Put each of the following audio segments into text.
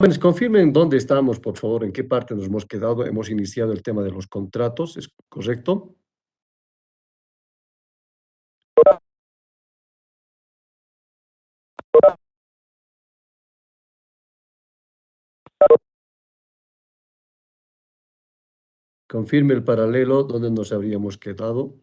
Jóvenes, confirmen dónde estamos, por favor, en qué parte nos hemos quedado. Hemos iniciado el tema de los contratos, ¿es correcto? Confirme el paralelo donde nos habríamos quedado.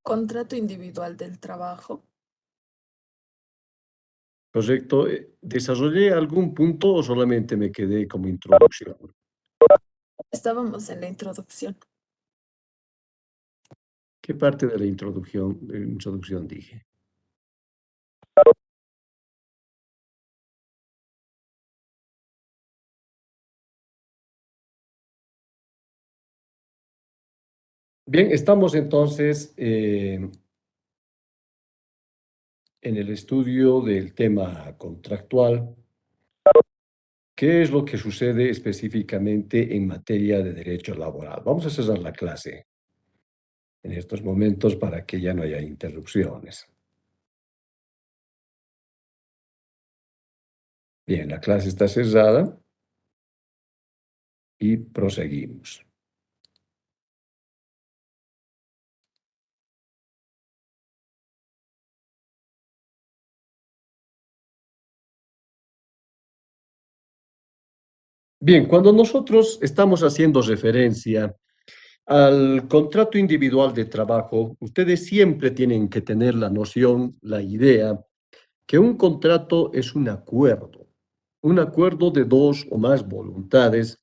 Contrato individual del trabajo. Correcto. ¿Desarrollé algún punto o solamente me quedé como introducción? Estábamos en la introducción. ¿Qué parte de la introducción dije? Bien, estamos entonces en el estudio del tema contractual. ¿Qué es lo que sucede específicamente en materia de derecho laboral? Vamos a cerrar la clase en estos momentos para que ya no haya interrupciones. Bien, la clase está cerrada y proseguimos. Bien, cuando nosotros estamos haciendo referencia al contrato individual de trabajo, ustedes siempre tienen que tener la noción, la idea, que un contrato es un acuerdo de dos o más voluntades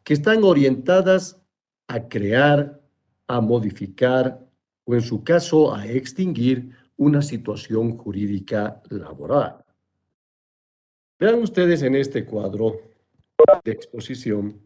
que están orientadas a crear, a modificar o en su caso a extinguir una situación jurídica laboral. Vean ustedes en este cuadro de exposición.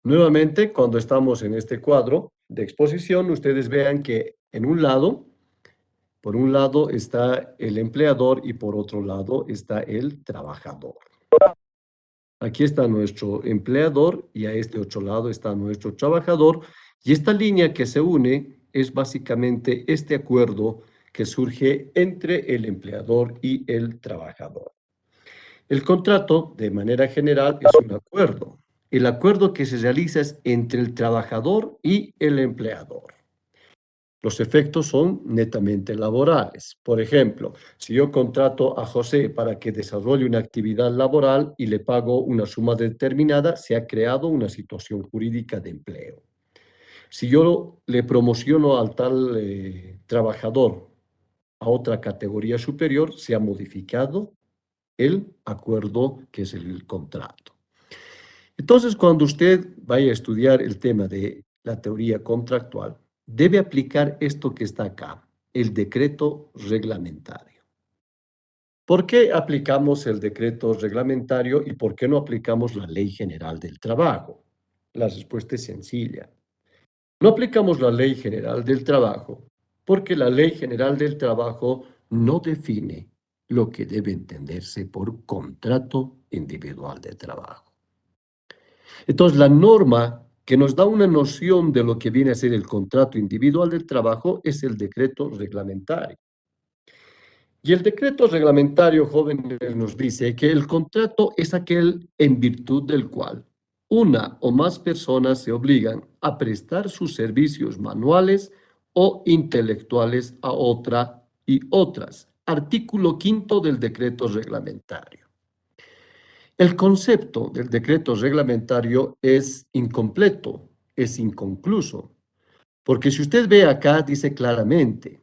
Nuevamente, cuando estamos en este cuadro de exposición, ustedes vean que en un lado, por un lado está el empleador y por otro lado está el trabajador. Aquí está nuestro empleador y a este otro lado está nuestro trabajador. Y esta línea que se une es básicamente este acuerdo que surge entre el empleador y el trabajador. El contrato, de manera general, es un acuerdo. El acuerdo que se realiza es entre el trabajador y el empleador. Los efectos son netamente laborales. Por ejemplo, si yo contrato a José para que desarrolle una actividad laboral y le pago una suma determinada, se ha creado una situación jurídica de empleo. Si yo le promociono al tal trabajador a otra categoría superior, se ha modificado el acuerdo que es el contrato. Entonces, cuando usted vaya a estudiar el tema de la teoría contractual, debe aplicar esto que está acá, el decreto reglamentario. ¿Por qué aplicamos el decreto reglamentario y por qué no aplicamos la Ley General del Trabajo? La respuesta es sencilla. No aplicamos la Ley General del Trabajo porque la Ley General del Trabajo no define lo que debe entenderse por contrato individual de trabajo. Entonces, la norma que nos da una noción de lo que viene a ser el contrato individual del trabajo es el decreto reglamentario. Y el decreto reglamentario, jóvenes, nos dice que el contrato es aquel en virtud del cual una o más personas se obligan a prestar sus servicios manuales o intelectuales a otra y otras. Artículo quinto del decreto reglamentario. El concepto del decreto reglamentario es incompleto, es inconcluso, Porque si usted ve acá, dice claramente,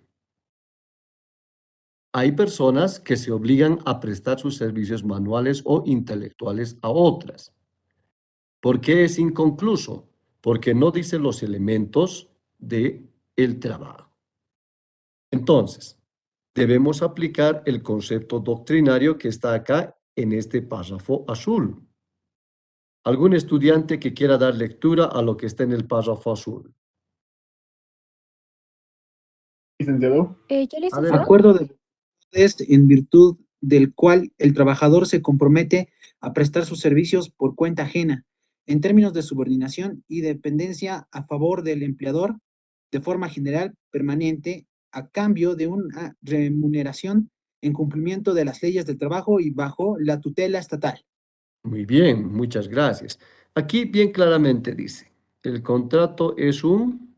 hay personas que se obligan a prestar sus servicios manuales o intelectuales a otras. ¿Por qué es inconcluso? Porque no dice los elementos de el trabajo. Entonces, debemos aplicar el concepto doctrinario que está acá en este párrafo azul. ¿Algún estudiante que quiera dar lectura a lo que está en el párrafo azul? Licenciado. Yo, licenciado. Adelante. Acuerdo de es en virtud del cual el trabajador se compromete a prestar sus servicios por cuenta ajena, en términos de subordinación y dependencia a favor del empleador, de forma general permanente, a cambio de una remuneración en cumplimiento de las leyes del trabajo y bajo la tutela estatal. Muy bien, muchas gracias. Aquí bien claramente dice, el contrato es un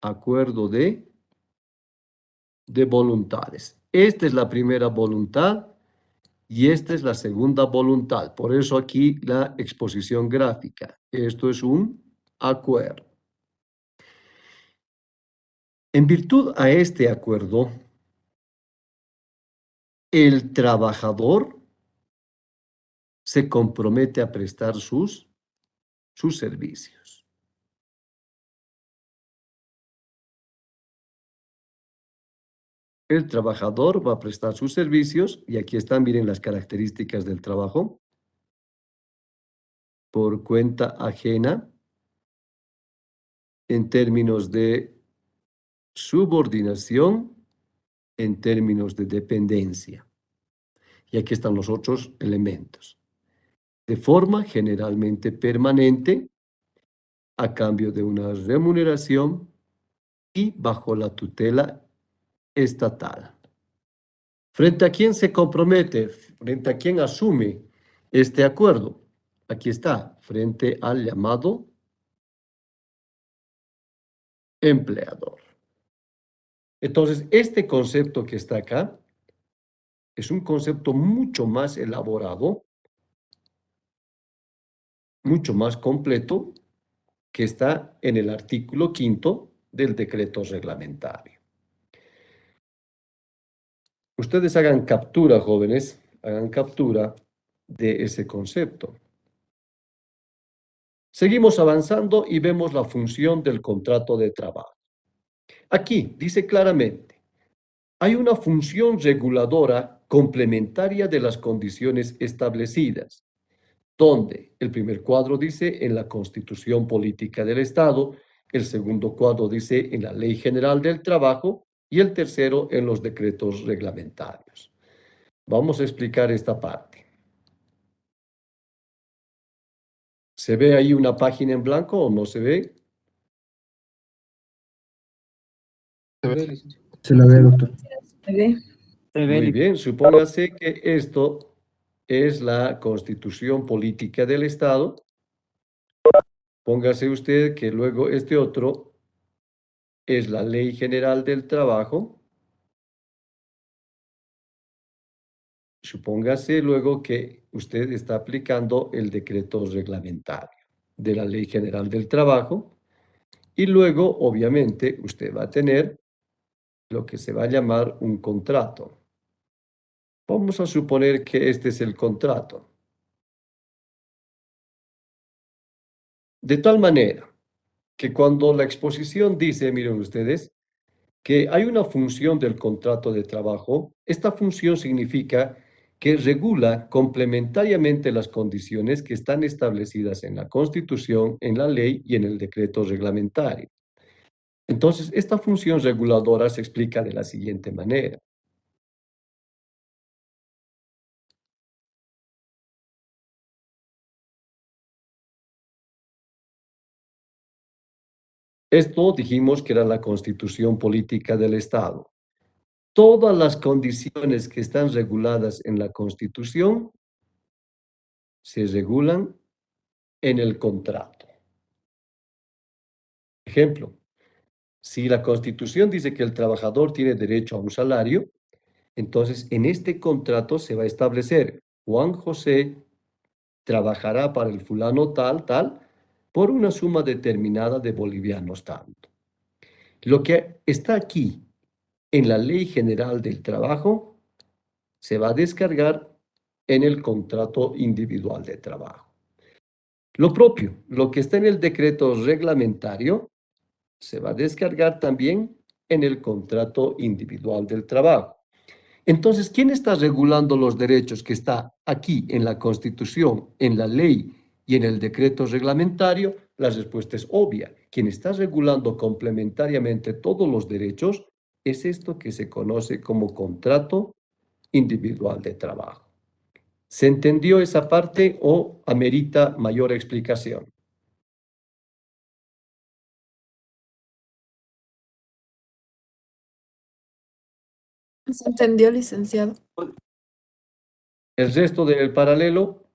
acuerdo de voluntades. Esta es la primera voluntad y esta es la segunda voluntad. Por eso aquí la exposición gráfica. Esto es un acuerdo. En virtud a este acuerdo, el trabajador se compromete a prestar sus servicios. El trabajador va a prestar sus servicios y aquí están, miren las características del trabajo. Por cuenta ajena, en términos de subordinación, en términos de dependencia. Y aquí están los otros elementos. De forma generalmente permanente, a cambio de una remuneración y bajo la tutela estatal. ¿Frente a quién se compromete? ¿Frente a quién asume este acuerdo? Aquí está, frente al llamado empleador. Entonces, este concepto que está acá es un concepto mucho más elaborado, mucho más completo, que está en el artículo 5 del decreto reglamentario. Ustedes hagan captura, jóvenes, hagan captura de ese concepto. Seguimos avanzando y vemos la función del contrato de trabajo. Aquí dice claramente, hay una función reguladora complementaria de las condiciones establecidas, donde el primer cuadro dice en la Constitución Política del Estado, el segundo cuadro dice en la Ley General del Trabajo y el tercero en los decretos reglamentarios. Vamos a explicar esta parte. ¿Se ve ahí una página en blanco o no se ve? Se la ve, doctor. Muy bien, supóngase que esto es la Constitución Política del Estado. Póngase usted que luego este otro es la Ley General del Trabajo. Supóngase luego que usted está aplicando el decreto reglamentario de la Ley General del Trabajo y luego, obviamente, usted va a tener lo que se va a llamar un contrato. Vamos a suponer que este es el contrato. De tal manera que cuando la exposición dice, miren ustedes, que hay una función del contrato de trabajo, esta función significa que regula complementariamente las condiciones que están establecidas en la Constitución, en la ley y en el decreto reglamentario. Entonces, esta función reguladora se explica de la siguiente manera. Esto dijimos que era la Constitución Política del Estado. Todas las condiciones que están reguladas en la Constitución se regulan en el contrato. Ejemplo, si la Constitución dice que el trabajador tiene derecho a un salario, entonces en este contrato se va a establecer, Juan José trabajará para el fulano tal, tal, por una suma determinada de bolivianos tanto. Lo que está aquí en la Ley General del Trabajo se va a descargar en el contrato individual de trabajo. Lo propio, lo que está en el decreto reglamentario se va a descargar también en el contrato individual del trabajo. Entonces, ¿quién está regulando los derechos que está aquí en la Constitución, en la ley y en el decreto reglamentario? La respuesta es obvia. Quien está regulando complementariamente todos los derechos es esto que se conoce como contrato individual de trabajo. ¿Se entendió esa parte o amerita mayor explicación? ¿Se entendió, licenciado? El resto del paralelo,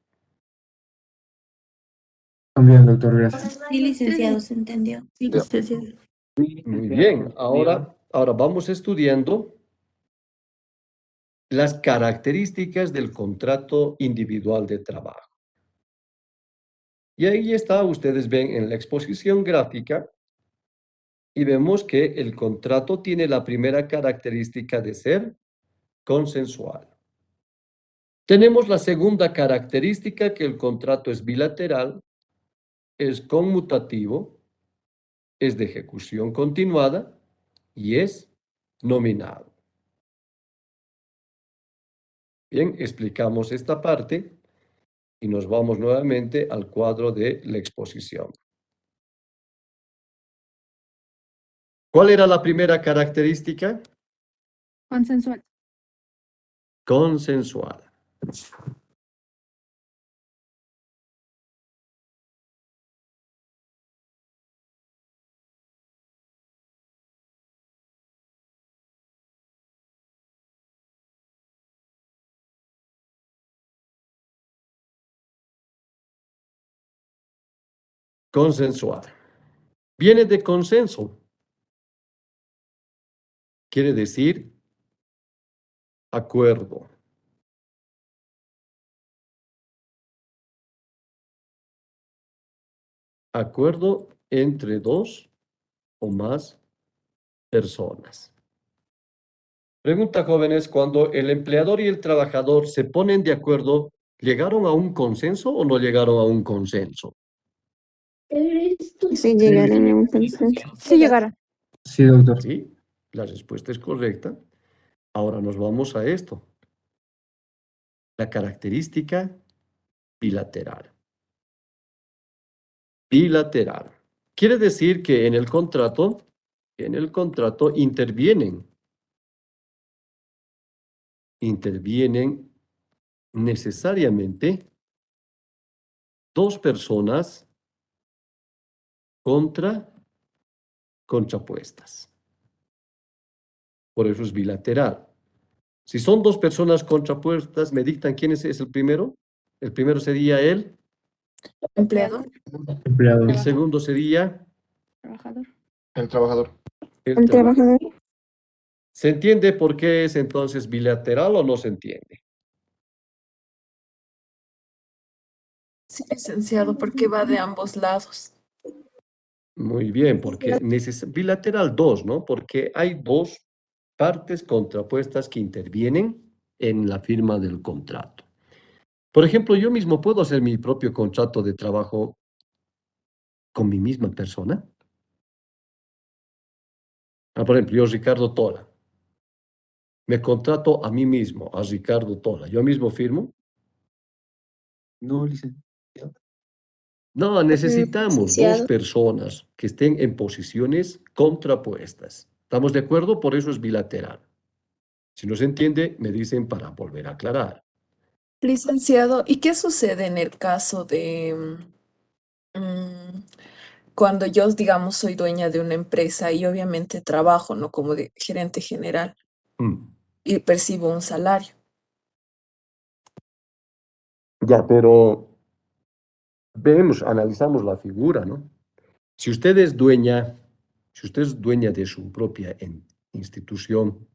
También, doctor, gracias. Sí, licenciado, se entendió. Sí, licenciado. muy bien. Ahora vamos estudiando las características del contrato individual de trabajo. Y ahí está, ustedes ven en la exposición gráfica y vemos que el contrato tiene la primera característica de ser consensual. Tenemos la segunda característica, que el contrato es bilateral, es conmutativo, es de ejecución continuada y es nominado. Bien, explicamos esta parte y nos vamos nuevamente al cuadro de la exposición. ¿Cuál era la primera característica? Consensual. Consensual. Consensual. Viene de consenso. Quiere decir acuerdo. Acuerdo entre dos o más personas. Pregunta, jóvenes, cuando el empleador y el trabajador se ponen de acuerdo, ¿llegaron a un consenso o no llegaron a un consenso? Sí, llegaron a un consenso. Sí, llegaron. Sí, doctor. Sí, la respuesta es correcta. Ahora nos vamos a esto. La característica bilateral. Bilateral. Quiere decir que en el contrato intervienen necesariamente dos personas contrapuestas. Por eso es bilateral. Si son dos personas contrapuestas, ¿me dictan quién es el primero? El primero sería el Empleador. Empleado. el segundo sería Trabajador. El trabajador. El trabajador. ¿Se entiende por qué es entonces bilateral o no se entiende? Sí, licenciado, porque va de ambos lados. Muy bien, porque bilateral dos, ¿no? Porque hay dos partes contrapuestas que intervienen en la firma del contrato. Por ejemplo, yo mismo puedo hacer mi propio contrato de trabajo con mi misma persona. Por ejemplo, yo, Ricardo Tola, me contrato a mí mismo, a Ricardo Tola. Yo mismo firmo. No, licenciado. No, necesitamos dos licenciado. personas que estén en posiciones contrapuestas. ¿Estamos de acuerdo? Por eso es bilateral. Si no se entiende, me dicen para volver a aclarar. Licenciado, ¿y qué sucede en el caso de cuando yo, digamos, soy dueña de una empresa y obviamente trabajo, ¿no? Como de gerente general Mm. y percibo un salario? Ya, pero analizamos la figura, ¿no? Si usted es dueña, si usted es dueña de su propia institución,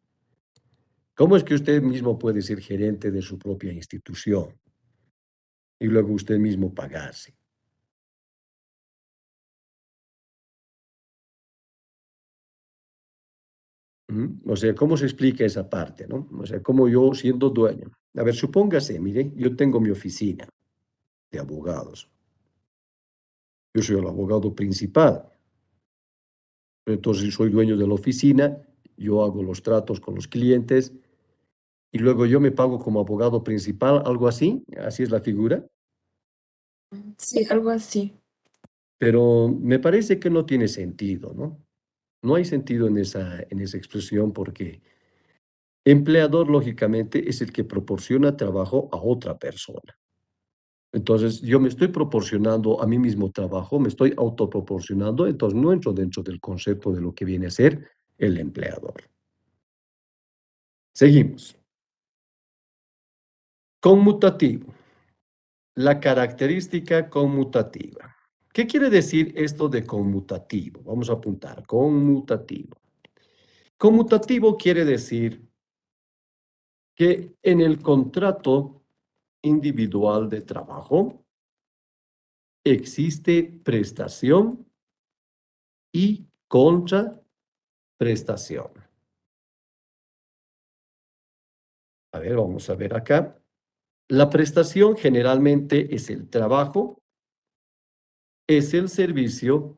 ¿cómo es que usted mismo puede ser gerente de su propia institución y luego usted mismo pagarse? O sea, ¿cómo se explica esa parte, no? O sea, como yo siendo dueño. A ver, supóngase, mire, yo tengo mi oficina de abogados. Yo soy el abogado principal. Entonces, si soy dueño de la oficina, yo hago los tratos con los clientes y luego yo me pago como abogado principal, algo así. Así es la figura. Sí, algo así. Pero me parece que no tiene sentido, ¿no? No hay sentido en esa expresión porque empleador, lógicamente, es el que proporciona trabajo a otra persona. Entonces, yo me estoy proporcionando a mí mismo trabajo, me estoy autoproporcionando, entonces no entro dentro del concepto de lo que viene a ser el empleador. Seguimos. Conmutativo. La característica conmutativa. ¿Qué quiere decir esto de conmutativo? Vamos a apuntar. Conmutativo. Conmutativo quiere decir que en el contrato individual de trabajo existe prestación y contraprestación. A ver, vamos a ver acá. La prestación generalmente es el trabajo, es el servicio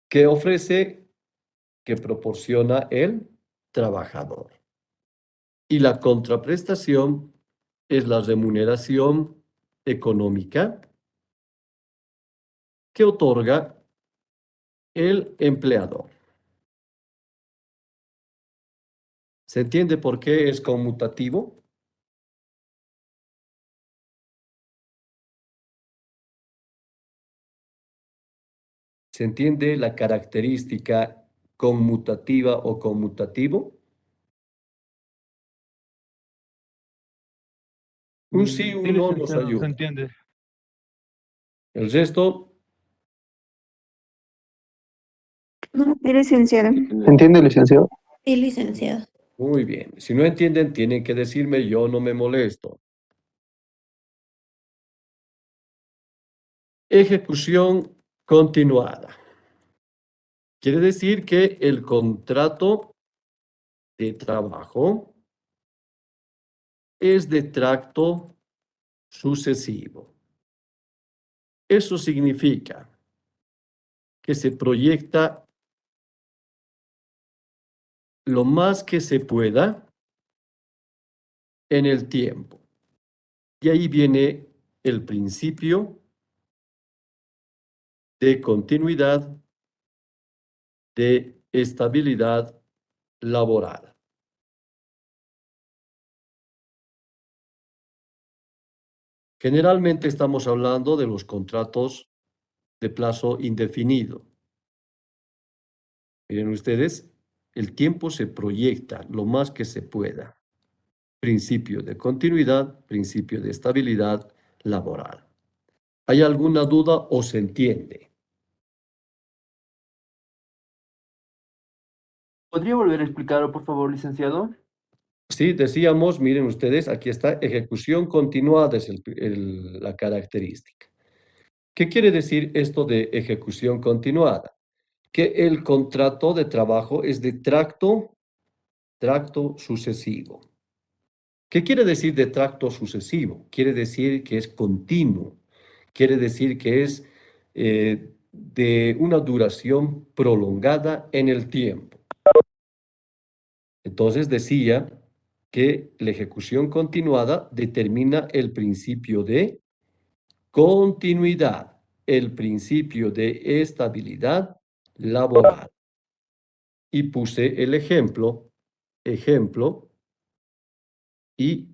que ofrece, que proporciona el trabajador. Y la contraprestación es la remuneración económica que otorga el empleador. ¿Se entiende por qué es conmutativo? ¿Se entiende la característica conmutativa o conmutativo? Un sí, un Sí, no nos licenciado, se ayuda. entiende. El resto, No, sí, licenciado. ¿Entiende, licenciado? Sí, licenciado. muy bien. Si no entienden, tienen que decirme, yo no me molesto. Ejecución continuada. Quiere decir que el contrato de trabajo es de tracto sucesivo. Eso significa que se proyecta lo más que se pueda en el tiempo. Y ahí viene el principio de continuidad, de estabilidad laboral. Generalmente estamos hablando de los contratos de plazo indefinido. Miren ustedes, el tiempo se proyecta lo más que se pueda. Principio de continuidad, principio de estabilidad laboral. ¿Hay alguna duda o se entiende? ¿Podría volver a explicarlo, por favor, licenciado? Sí, decíamos, miren ustedes, aquí está, ejecución continuada es la característica. ¿Qué quiere decir esto de ejecución continuada? Que el contrato de trabajo es de tracto sucesivo. ¿Qué quiere decir de tracto sucesivo? Quiere decir que es continuo, quiere decir que es de una duración prolongada en el tiempo. Entonces decía que la ejecución continuada determina el principio de continuidad, el principio de estabilidad laboral. Y puse el ejemplo, y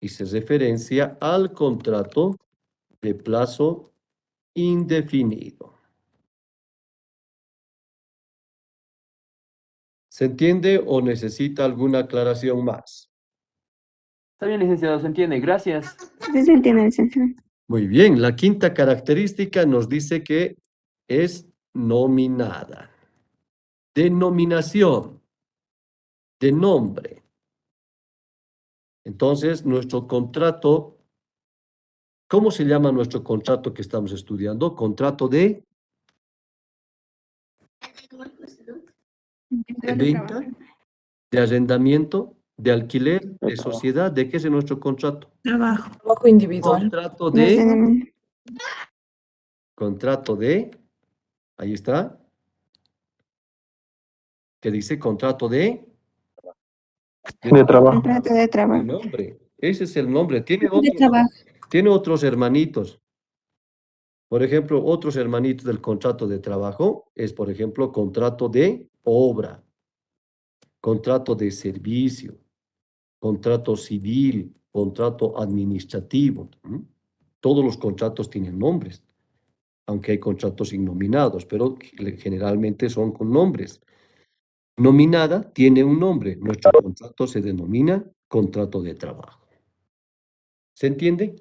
hice referencia al contrato de plazo indefinido. ¿Se entiende o necesita alguna aclaración más? Está bien, licenciado, se entiende. Gracias. Sí, se entiende, licenciado. Muy bien, la quinta característica nos dice que es nominada. Denominación de nombre. Entonces, nuestro contrato ¿Cómo se llama nuestro contrato que estamos estudiando? Contrato de Individual de venta, trabajo. de arrendamiento, de alquiler, de sociedad. ¿De qué es nuestro contrato? Trabajo. Trabajo individual. Contrato De de, ordenamiento. ahí está, que dice contrato de trabajo. Contrato de el trabajo. nombre. Ese es el nombre. De trabajo. Tiene otros hermanitos. Por ejemplo, otros hermanitos del contrato de trabajo es, por ejemplo, contrato de obra, contrato de servicio, contrato civil, contrato administrativo. Todos los contratos tienen nombres, aunque hay contratos innominados, pero generalmente son con nombres. Nominada tiene un nombre. Nuestro contrato se denomina contrato de trabajo. ¿Se entiende?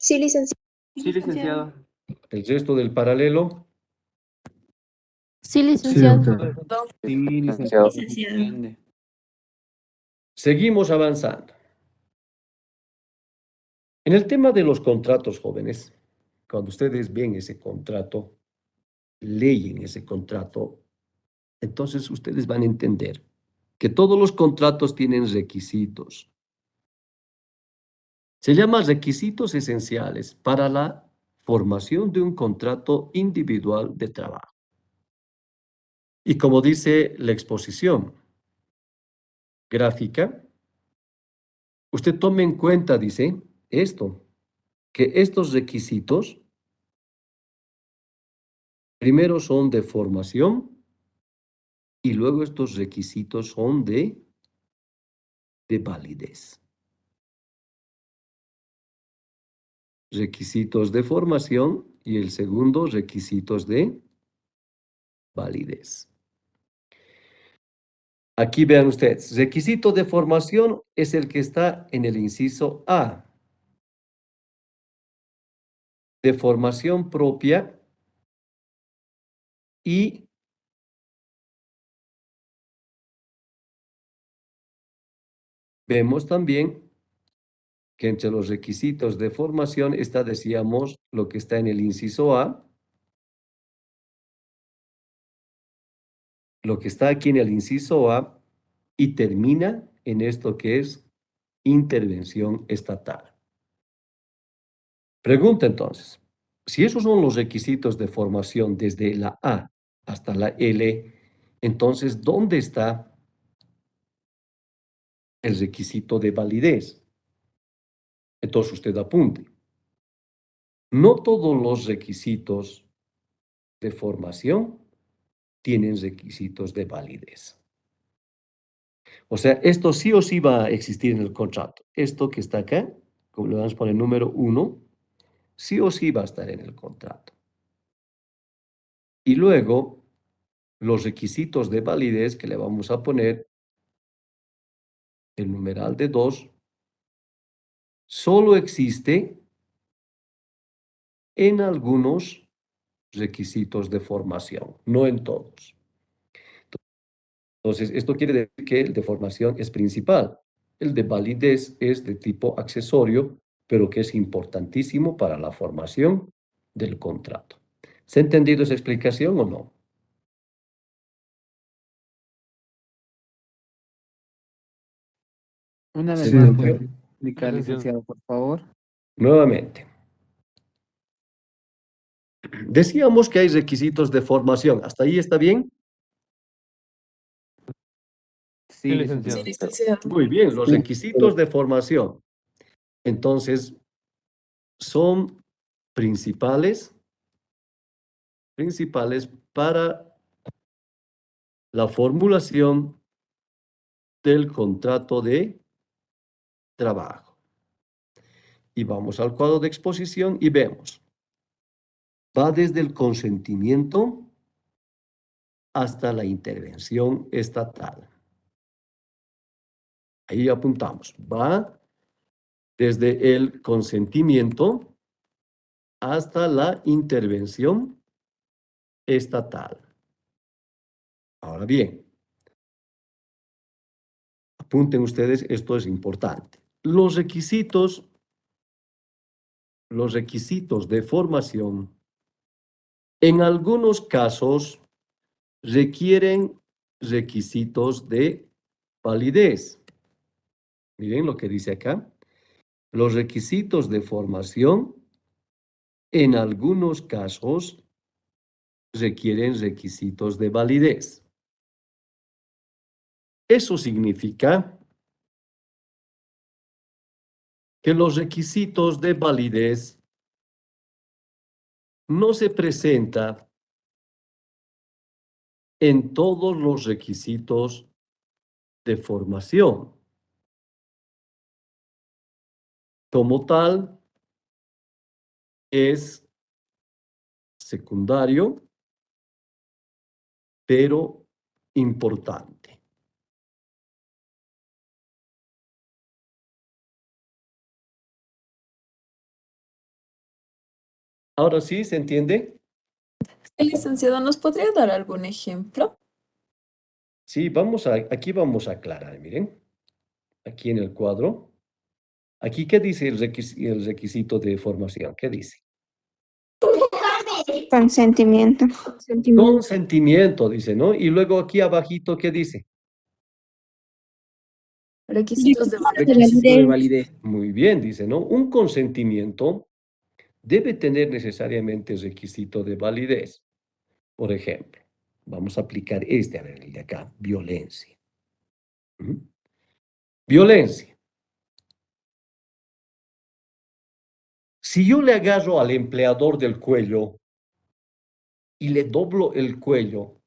Sí, licenciado. Sí, licenciado. El resto del paralelo. Sí, Sí, licenciado. doctor. Sí, licenciado. Licenciado. Entiende. Seguimos avanzando. En el tema de los contratos, jóvenes, cuando ustedes ven ese contrato, leyen ese contrato, entonces ustedes van a entender que todos los contratos tienen requisitos. Se llaman requisitos esenciales para la formación de un contrato individual de trabajo. Y como dice la exposición gráfica, usted tome en cuenta, dice, esto, que estos requisitos primero son de formación y luego estos requisitos son de validez. Requisitos de formación y el segundo, requisitos de validez. Aquí vean ustedes, requisito de formación es el que está en el inciso A. De formación propia y vemos también que entre los requisitos de formación está, decíamos, lo que está en el inciso A, lo que está aquí en el inciso A y termina en esto que es intervención estatal. Pregunta entonces, si esos son los requisitos de formación desde la A hasta la L, entonces, ¿dónde está el requisito de validez? Entonces usted apunte. No todos los requisitos de formación tienen requisitos de validez. O sea, esto sí o sí va a existir en el contrato. Esto que está acá, como le vamos a poner número 1, sí o sí va a estar en el contrato. Y luego, los requisitos de validez que le vamos a poner el numeral de 2, solo existe en algunos requisitos de formación, no en todos. Entonces, esto quiere decir que el de formación es principal. El de validez es de tipo accesorio, pero que es importantísimo para la formación del contrato. ¿Se ha entendido esa explicación o no? Una ¿Se vez más, entendió? ¿puede explicar, licenciado, por favor? Nuevamente. Decíamos que hay requisitos de formación. ¿Hasta ahí está bien? Sí, Sí, licenciado. licenciado. Muy bien, los requisitos de formación. Entonces, son principales para la formulación del contrato de trabajo. Y vamos al cuadro de exposición y vemos. Va desde el consentimiento hasta la intervención estatal. Ahí apuntamos. Va desde el consentimiento hasta la intervención estatal. Ahora bien, apunten ustedes, esto es importante. Los requisitos de formación, en algunos casos, requieren requisitos de validez. Miren lo que dice acá. Los requisitos de formación, en algunos casos, requieren requisitos de validez. Eso significa que los requisitos de validez no se presentan en todos los requisitos de formación. Como tal, es secundario, pero importante. Ahora sí, ¿se entiende? Sí, licenciado, ¿nos podría dar algún ejemplo? Sí, aquí vamos a aclarar, miren. Aquí en el cuadro. Aquí, ¿qué dice el requisito de formación? ¿Qué dice? Consentimiento. Consentimiento, dice, ¿no? Y luego aquí abajito, ¿qué dice? Requisitos de Requisito de validez. Muy bien, dice, ¿no? Un consentimiento debe tener necesariamente requisito de validez. Por ejemplo, vamos a aplicar a ver, el de acá, violencia. ¿Mm? Violencia. Si yo le agarro al empleador del cuello y le doblo el cuello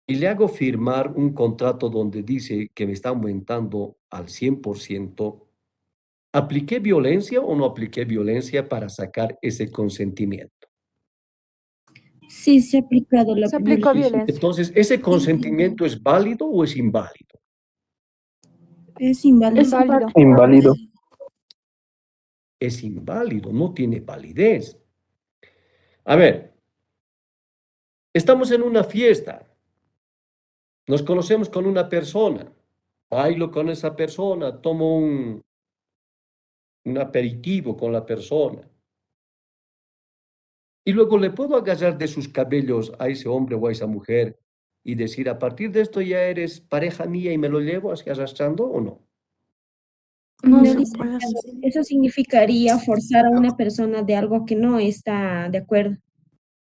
y le hago firmar un contrato donde dice que me está aumentando al 100%, ¿apliqué violencia o no apliqué violencia para sacar ese consentimiento? Sí, se ha aplicado la Se aplicó violencia. violencia. Entonces, ¿ese consentimiento es válido o es inválido? Es inválido. Inválido. Inválido. Es inválido, no tiene validez. A ver, estamos en una fiesta, nos conocemos con una persona, bailo con esa persona, tomo un aperitivo con la persona. Y luego le puedo agarrar de sus cabellos a ese hombre o a esa mujer y decir, a partir de esto ya eres pareja mía y me lo llevo así arrastrando o no. No No, se licenciado, puede hacer. eso significaría forzar a una persona de algo que no está de acuerdo.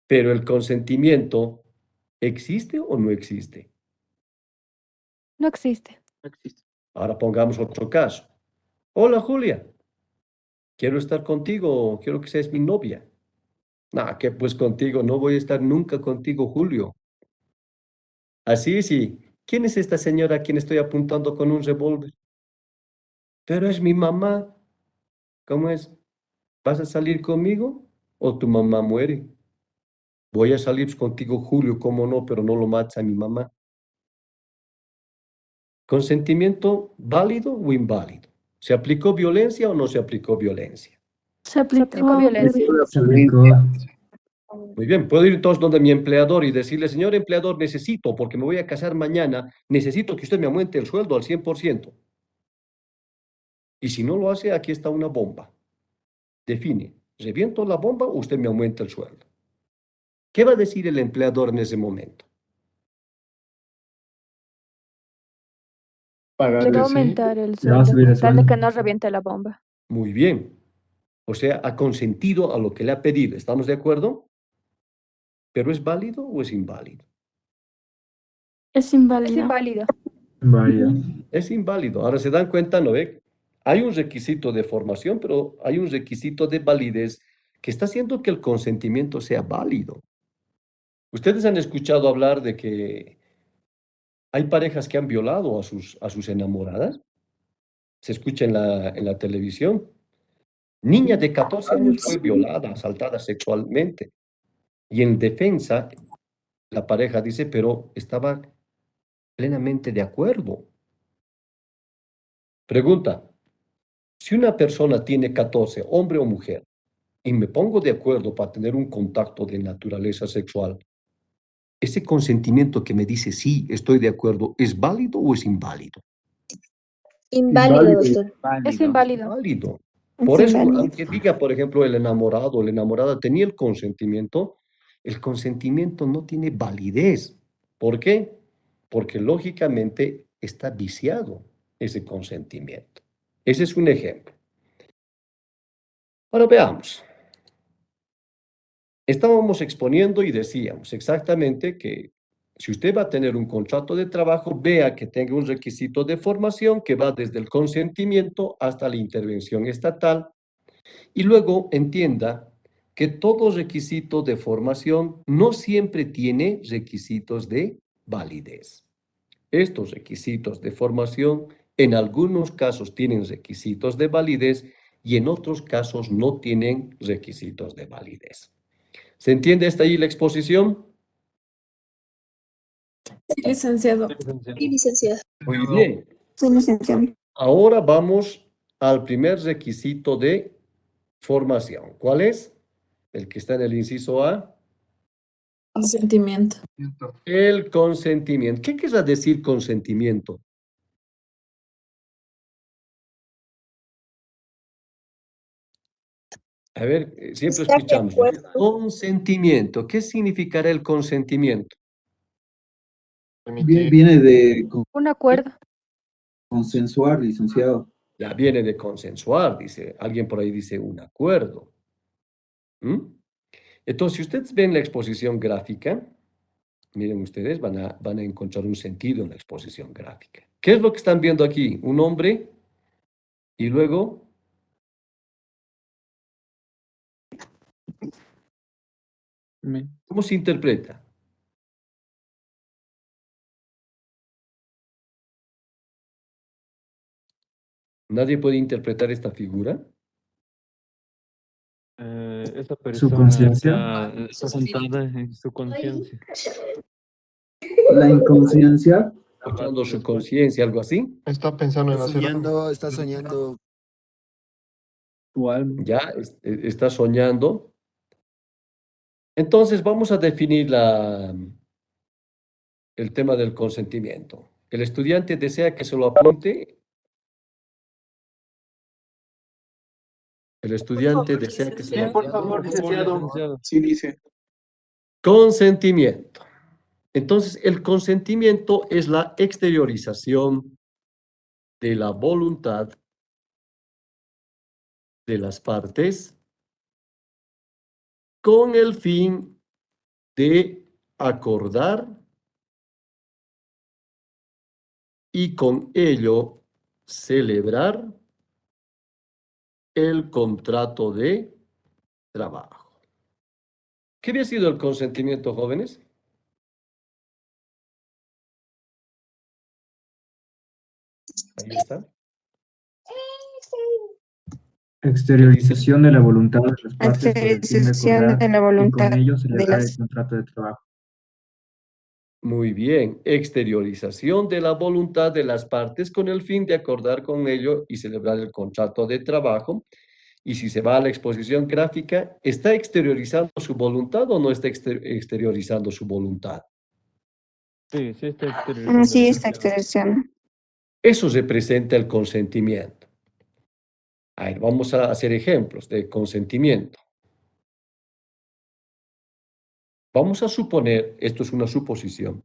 Pero el consentimiento, ¿existe o no existe? No existe. No existe. Ahora pongamos otro caso. Hola Julia, quiero estar contigo, quiero que seas mi novia. Nah, que pues contigo, no voy a estar nunca contigo, Julio. Así sí. ¿Quién es esta señora a quien estoy apuntando con un revólver? Pero es mi mamá. ¿Cómo es? ¿Vas a salir conmigo o tu mamá muere? Voy a salir contigo, Julio, cómo no, pero no lo mates a mi mamá. ¿Consentimiento válido o inválido? ¿Se aplicó violencia o no se aplicó violencia? Se aplicó violencia. Se aplicó. Muy bien, puedo ir entonces donde mi empleador y decirle, señor empleador, necesito, porque me voy a casar mañana, necesito que usted me aumente el sueldo al 100%. Y si no lo hace, aquí está una bomba. Define, ¿reviento la bomba o usted me aumenta el sueldo? ¿Qué va a decir el empleador en ese momento? Le va a Pagarle, sí. aumentar el Le va a sueldo, subir el tal de sueldo. que no reviente la bomba. Muy bien. O sea, ha consentido a lo que le ha pedido. ¿Estamos de acuerdo? ¿Pero es válido o es inválido? Es inválido. Vaya. Es inválido. Ahora se dan cuenta, ¿no ve? Hay un requisito de formación, pero hay un requisito de validez que está haciendo que el consentimiento sea válido. Ustedes han escuchado hablar de que hay parejas que han violado a sus enamoradas. Se escucha en la televisión. Niña de 14 años fue violada, asaltada sexualmente. Y en defensa, la pareja dice, pero estaba plenamente de acuerdo. Pregunta, si una persona tiene 14, hombre o mujer, y me pongo de acuerdo para tener un contacto de naturaleza sexual, ¿ese consentimiento que me dice sí, estoy de acuerdo, es válido o es inválido? Inválido, doctor. Es inválido. Válido. Es Por eso, inválido. aunque diga, por ejemplo, el enamorado o la enamorada tenía el consentimiento no tiene validez. ¿Por qué? Porque lógicamente está viciado ese consentimiento. Ese es un ejemplo. Ahora veamos. Estábamos exponiendo y decíamos exactamente que si usted va a tener un contrato de trabajo, vea que tenga un requisito de formación que va desde el consentimiento hasta la intervención estatal y luego entienda que todo requisito de formación no siempre tiene requisitos de validez. Estos requisitos de formación en algunos casos tienen requisitos de validez y en otros casos no tienen requisitos de validez. ¿Se entiende hasta ahí la exposición? Sí, licenciado. Sí, licenciado. Muy bien. Sí, licenciado. Ahora vamos al primer requisito de formación. ¿Cuál es? El que está en el inciso A. Consentimiento. El consentimiento. ¿Qué querrá decir consentimiento? A ver, siempre Estar de escuchamos. acuerdo. Consentimiento. ¿Qué significará el consentimiento? Viene de Un acuerdo. consensuar, licenciado. Ya viene de consensuar, dice. Alguien por ahí dice un acuerdo. ¿Mm? Entonces, si ustedes ven la exposición gráfica, miren ustedes, van a encontrar un sentido en la exposición gráfica. ¿Qué es lo que están viendo aquí? Un hombre y luego ¿cómo se interpreta? ¿Nadie puede interpretar esta figura? Esa Su persona conciencia. está sentada en su conciencia. La inconsciencia. Escuchando su conciencia, algo así. Está pensando en hacer algo. Está soñando. Tu alma. Ya está soñando. Entonces vamos a definir el tema del consentimiento. El estudiante desea que se lo apunte. El estudiante desea que se lo Sí, por apunte. favor, licenciado. Sí, dice. Consentimiento. Entonces, el consentimiento es la exteriorización de la voluntad de las partes con el fin de acordar y con ello celebrar el contrato de trabajo. ¿Qué había sido el consentimiento, jóvenes? Ahí está. Exteriorización de la voluntad de las partes por el fin de Exteriorización acordar de la y voluntad con ello de celebrar el las... contrato de trabajo. Muy bien. Exteriorización de la voluntad de las partes con el fin de acordar con ello y celebrar el contrato de trabajo. Y si se va a la exposición gráfica, ¿está exteriorizando su voluntad o no está exteriorizando su voluntad? Sí, sí está exteriorizando. Sí, está exteriorización. Eso representa el consentimiento. A ver, vamos a hacer ejemplos de consentimiento. Vamos a suponer, esto es una suposición,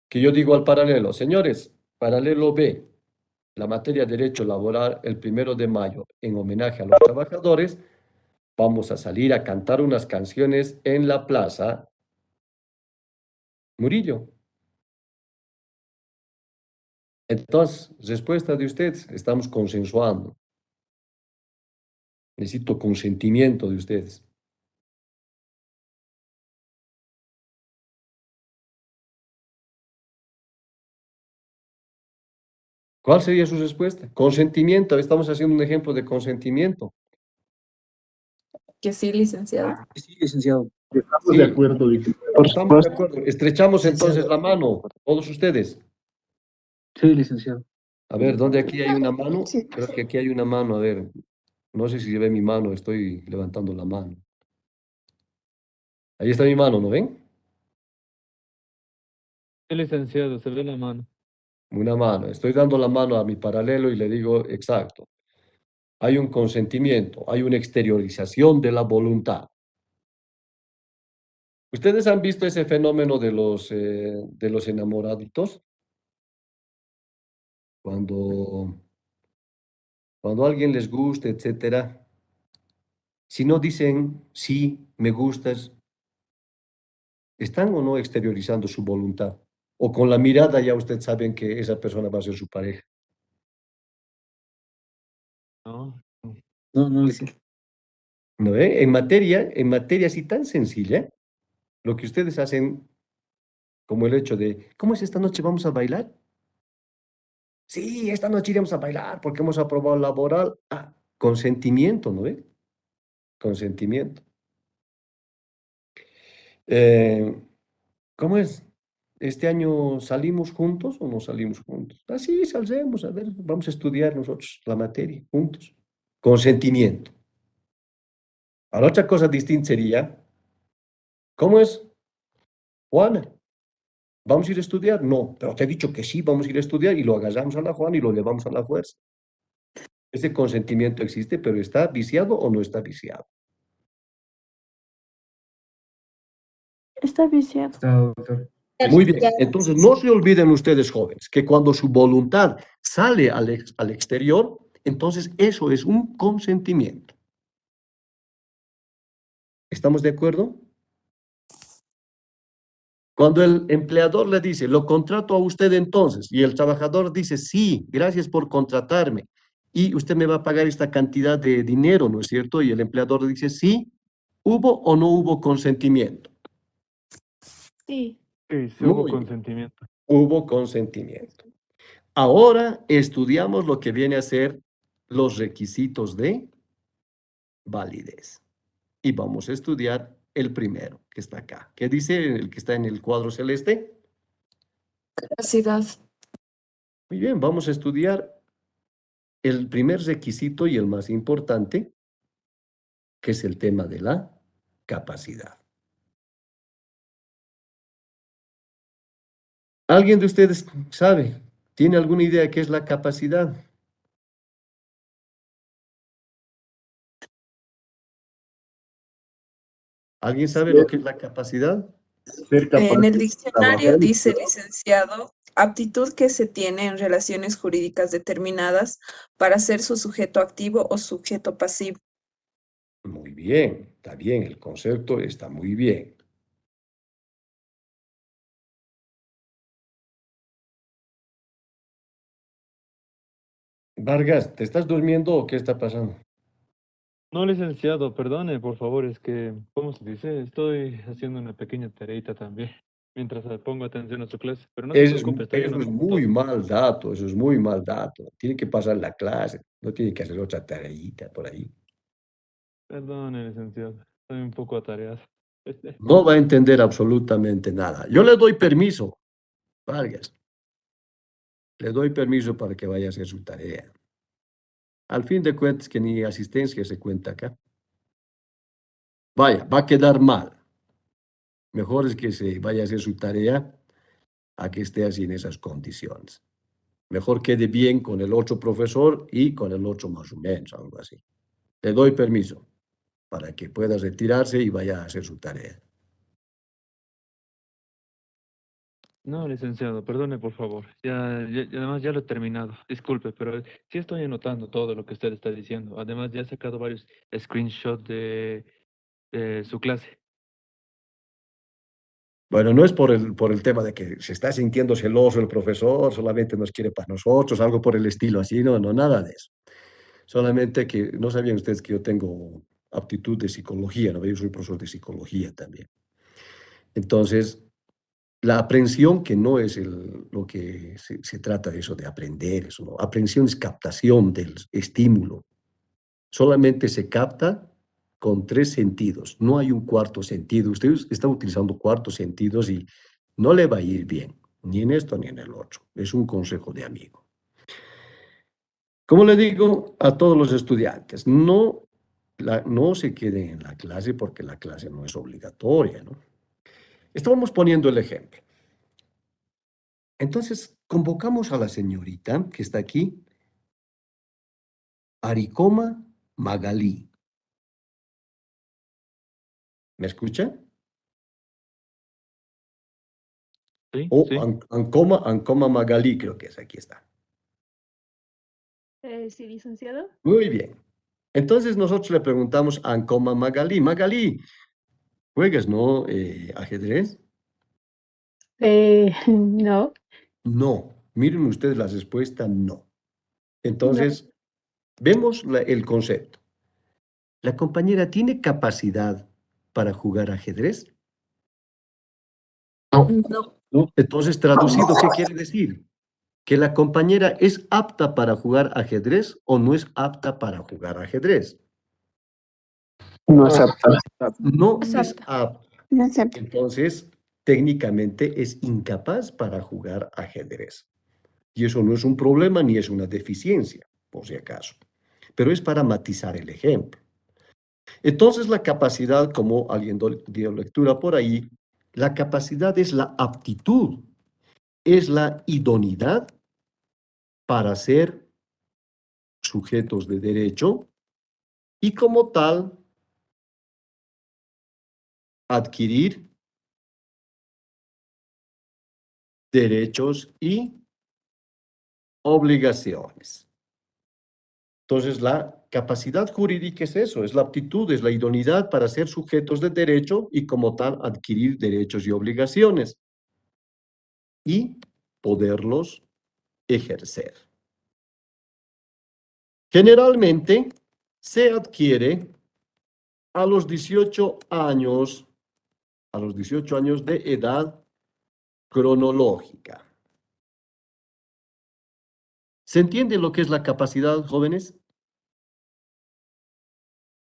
que yo digo al paralelo, señores, paralelo B, la materia de derecho laboral el 1 de mayo en homenaje a los trabajadores, vamos a salir a cantar unas canciones en la plaza Murillo. Entonces, respuesta de ustedes, estamos consensuando. Necesito consentimiento de ustedes. ¿Cuál sería su respuesta? Consentimiento, estamos haciendo un ejemplo de consentimiento. Que sí, licenciado. Sí, licenciado. Estamos Sí. de acuerdo, dice. Estamos de acuerdo. Estrechamos entonces la mano, todos ustedes. Sí, licenciado. A ver, ¿dónde aquí hay una mano? Sí. Creo que aquí hay una mano. A ver, no sé si se ve mi mano, estoy levantando la mano. Ahí está mi mano, ¿no ven? Sí, licenciado, se ve la mano. Una mano. Estoy dando la mano a mi paralelo y le digo, exacto. Hay un consentimiento, hay una exteriorización de la voluntad. ¿Ustedes han visto ese fenómeno de los enamoraditos? Cuando, cuando a alguien les gusta, etcétera, si no dicen sí, me gustas, ¿están o no exteriorizando su voluntad? O con la mirada ya ustedes saben que esa persona va a ser su pareja. ¿No? No, no, licenciado. ¿No ve? En materia así tan sencilla, lo que ustedes hacen, como el hecho de, ¿cómo es esta noche? ¿Vamos a bailar? Sí, esta noche iremos a bailar porque hemos aprobado laboral. Ah, consentimiento, ¿no ve? Consentimiento. Eh, ¿Cómo es? ¿Este año salimos juntos o no salimos juntos? Ah, sí, saldremos, a ver, vamos a estudiar nosotros la materia juntos. Consentimiento. Ahora, otra cosa distinta sería, ¿cómo es, Juana? ¿Vamos a ir a estudiar? No, pero te he dicho que sí, vamos a ir a estudiar y lo agarramos a la Juana y lo llevamos a la fuerza. Ese consentimiento existe, pero ¿está viciado o no está viciado? Está viciado. Está, doctor. Muy bien, entonces no se olviden ustedes, jóvenes, que cuando su voluntad sale al exterior, entonces eso es un consentimiento. ¿Estamos de acuerdo? Cuando el empleador le dice, lo contrato a usted entonces, y el trabajador dice, sí, gracias por contratarme, y usted me va a pagar esta cantidad de dinero, ¿no es cierto? Y el empleador dice, sí, ¿hubo o no hubo consentimiento? Sí. Sí, sí hubo Muy bien, consentimiento. hubo consentimiento. Ahora estudiamos lo que viene a ser los requisitos de validez. Y vamos a estudiar el primero, que está acá. ¿Qué dice el que está en el cuadro celeste? Capacidad. Muy bien, vamos a estudiar el primer requisito y el más importante, que es el tema de la capacidad. ¿Alguien de ustedes sabe? ¿Tiene alguna idea de qué es la capacidad? ¿Alguien sabe lo que es la capacidad? Ser capaz En el de diccionario trabajar y dice, licenciado, aptitud que se tiene en relaciones jurídicas determinadas para ser su sujeto activo o sujeto pasivo. Muy bien, está bien, el concepto está muy bien. Vargas, ¿te estás durmiendo o qué está pasando? No, licenciado, perdone, por favor, es que, ¿cómo se dice? Estoy haciendo una pequeña tareita también, mientras pongo atención a su clase, pero no se preocupe, está Eso es anotando muy todo. mal dato, eso es muy mal dato. Tiene que pasar la clase, no tiene que hacer otra tareita por ahí. Perdone, licenciado, estoy un poco atareado. No va a entender absolutamente nada. Yo le doy permiso, Vargas, le doy permiso para que vaya a hacer su tarea. Al fin de cuentas, que ni asistencia se cuenta acá. Vaya, va a quedar mal. Mejor es que se vaya a hacer su tarea a que esté así en esas condiciones. Mejor quede bien con el otro profesor y con el otro más o menos, algo así. Le doy permiso para que pueda retirarse y vaya a hacer su tarea. No, licenciado, perdone, por favor. Además ya lo he terminado. Disculpe, pero sí estoy anotando todo lo que usted está diciendo. Además, ya he sacado varios screenshots de su clase. Bueno, no es por el tema de que se está sintiendo celoso el profesor, solamente nos quiere para nosotros, algo por el estilo así, no, no, nada de eso. Solamente que no sabían ustedes que yo tengo aptitud de psicología, ¿no? Yo soy profesor de psicología también. Entonces, la aprehensión, que no es lo que se trata de eso, de aprender, eso, ¿no? Aprehensión es captación del estímulo. Solamente se capta con tres sentidos, no hay un cuarto sentido. Usted está utilizando cuartos sentidos y no le va a ir bien, ni en esto ni en el otro. Es un consejo de amigo. Como le digo a todos los estudiantes, no se queden en la clase porque la clase no es obligatoria, ¿no? Estamos poniendo el ejemplo. Entonces, convocamos a la señorita que está aquí, Aricoma Magalí. ¿Me escucha? Sí, O sí. Ancoma Magalí, creo que es, aquí está. Sí, licenciado. Muy bien. Entonces nosotros le preguntamos a Ancoma Magalí, Magalí, ¿juegas, no, ajedrez? No. No. Miren ustedes la respuesta, no. No. Entonces, vemos el concepto. ¿La compañera tiene capacidad para jugar ajedrez? No. Entonces, traducido, ¿qué quiere decir? ¿Que la compañera es apta para jugar ajedrez o no es apta para jugar ajedrez? No es apta. No Es es apta. apta. No es apta. Entonces, técnicamente es incapaz para jugar ajedrez. Y eso no es un problema ni es una deficiencia, por si acaso. Pero es para matizar el ejemplo. Entonces, la capacidad, como alguien dio lectura por ahí, la capacidad es la aptitud, es la idoneidad para ser sujetos de derecho y como tal adquirir derechos y obligaciones. Entonces, la capacidad jurídica es eso, es la aptitud, es la idoneidad para ser sujetos de derecho y como tal adquirir derechos y obligaciones y poderlos ejercer. Generalmente se adquiere a los 18 años, de edad cronológica. ¿Se entiende lo que es la capacidad, jóvenes?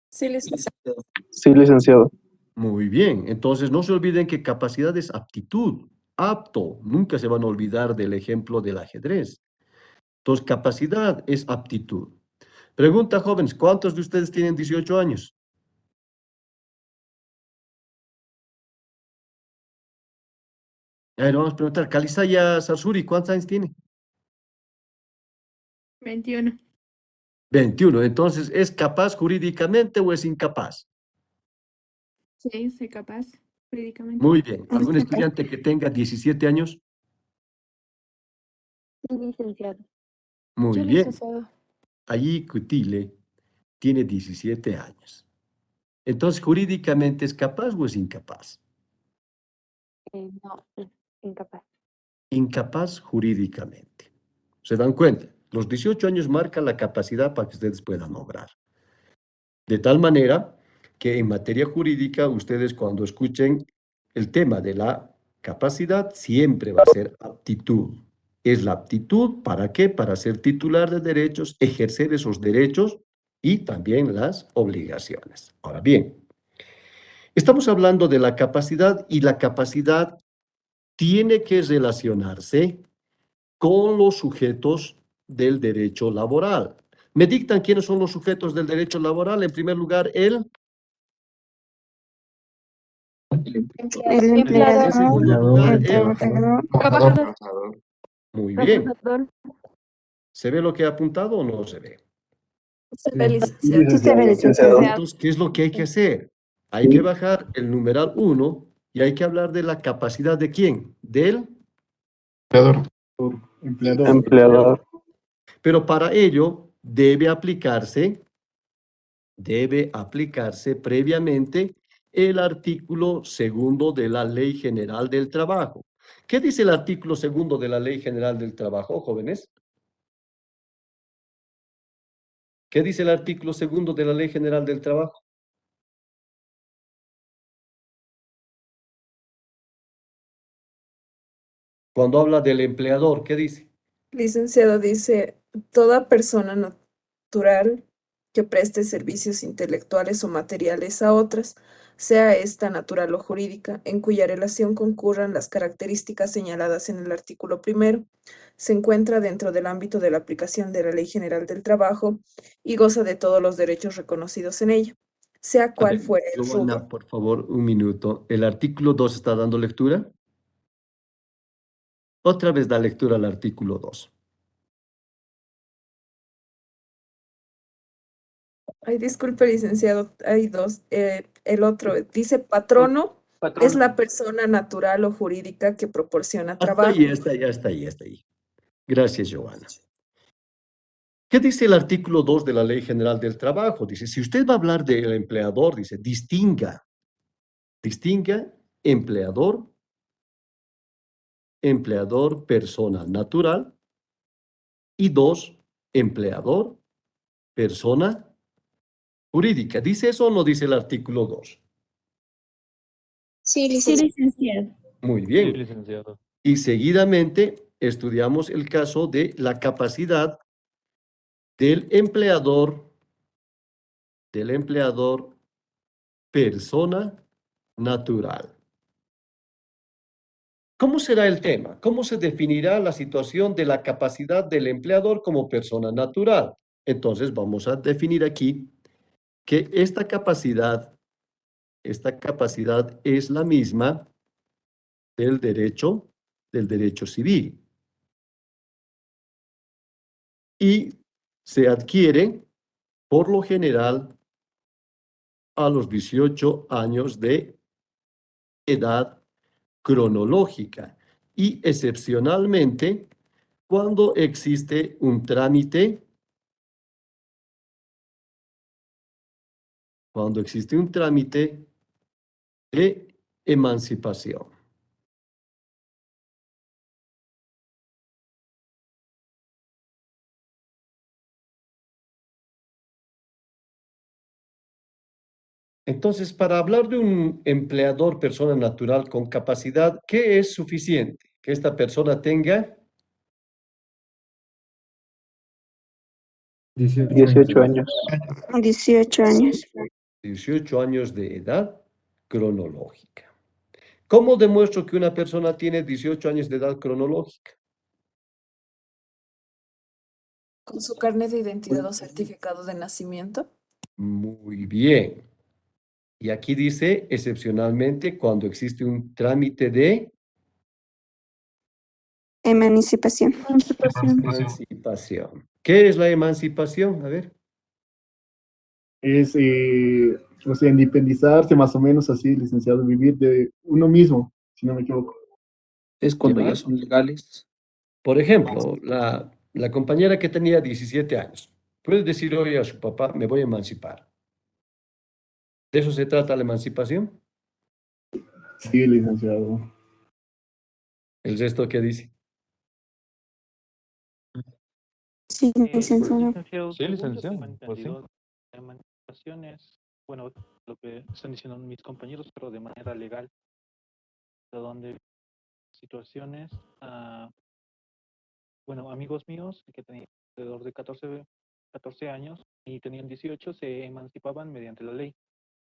Sí, licenciado. Sí, licenciado. Muy bien, entonces no se olviden que capacidad es aptitud, apto, nunca se van a olvidar del ejemplo del ajedrez. Entonces, capacidad es aptitud. Pregunta, jóvenes, ¿cuántos de ustedes tienen 18 años? A ver, vamos a preguntar, Calisaya Sarsuri, ¿cuántos años tiene? 21. 21, entonces, ¿es capaz jurídicamente o es incapaz? Sí, soy capaz jurídicamente. Muy bien, ¿algún capaz. estudiante que tenga 17 años? Sí, licenciado. Muy Yo, bien, licenciado. allí Cutile tiene 17 años. Entonces, ¿jurídicamente es capaz o es incapaz? No, incapaz. Incapaz jurídicamente. ¿Se dan cuenta? Los 18 años marcan la capacidad para que ustedes puedan obrar. De tal manera que en materia jurídica, ustedes cuando escuchen el tema de la capacidad, siempre va a ser aptitud. Es la aptitud, ¿para qué? Para ser titular de derechos, ejercer esos derechos y también las obligaciones. Ahora bien, estamos hablando de la capacidad y la capacidad tiene que relacionarse con los sujetos del derecho laboral. ¿Me dictan quiénes son los sujetos del derecho laboral? En primer lugar, El en empleador, segundo lugar, el trabajador, Trabajador. Muy bien. Trabajador. ¿Se ve lo que he apuntado o no se ve? Se ve, licenciado. sí se ve, licenciado. Entonces, ¿qué es lo que hay que hacer? Hay que bajar el numeral 1 y hay que hablar de la capacidad de quién? Del Empleador. Pero para ello debe aplicarse previamente el artículo 2 de la Ley General del Trabajo. ¿Qué dice el artículo 2 de la Ley General del Trabajo, jóvenes? ¿Qué dice el artículo 2 de la Ley General del Trabajo? Cuando habla del empleador, ¿qué dice? Licenciado, dice, toda persona natural que preste servicios intelectuales o materiales a otras, sea esta natural o jurídica, en cuya relación concurran las características señaladas en el artículo 1, se encuentra dentro del ámbito de la aplicación de la Ley General del Trabajo y goza de todos los derechos reconocidos en ella, sea cual fuere el Giovanna, rubro. por favor, un minuto. ¿El artículo 2 está dando lectura? Otra vez da lectura al artículo 2. Ay, disculpe, licenciado, hay dos. El otro dice patrono es Patrono. la persona natural o jurídica que proporciona Hasta trabajo. ahí, hasta ahí. Gracias, Joana. ¿Qué dice el artículo 2 de la Ley General del Trabajo? Dice, si usted va a hablar del empleador, dice, distinga empleador, persona natural, y 2, empleador, persona jurídica. ¿Dice eso o no dice el artículo 2? Sí, licenciado. Muy Sí, bien. licenciado. Y seguidamente estudiamos el caso de la capacidad del empleador, persona natural. ¿Cómo será el tema? ¿Cómo se definirá la situación de la capacidad del empleador como persona natural? Entonces vamos a definir aquí que esta capacidad es la misma del derecho civil y se adquiere por lo general a los 18 años de edad cronológica y excepcionalmente cuando existe un trámite de emancipación. Entonces, para hablar de un empleador, persona natural con capacidad, ¿qué es suficiente? Que esta persona tenga 18 años. 18 años. 18 años de edad cronológica. ¿Cómo demuestro que una persona tiene 18 años de edad cronológica? Con su carnet de identidad o certificado de nacimiento. Muy bien. Y aquí dice, excepcionalmente, cuando existe un trámite de Emancipación. emancipación. ¿Qué es la emancipación? A ver. Es, o sea, independizarse más o menos así, licenciado, vivir de uno mismo, si no me equivoco. Es cuando Ya. ya son legales. Por ejemplo, la compañera que tenía 17 años puede decir hoy a su papá, me voy a emancipar. ¿De eso se trata la emancipación? Sí, licenciado. ¿El resto qué dice? Sí, licenciado. Sí, según yo licenciado. tengo Pues sí. entendido, la emancipación es, bueno, lo que están diciendo mis compañeros, pero de manera legal, de donde situaciones, bueno, amigos míos que tenían alrededor de 14 años y tenían 18, se emancipaban mediante la ley,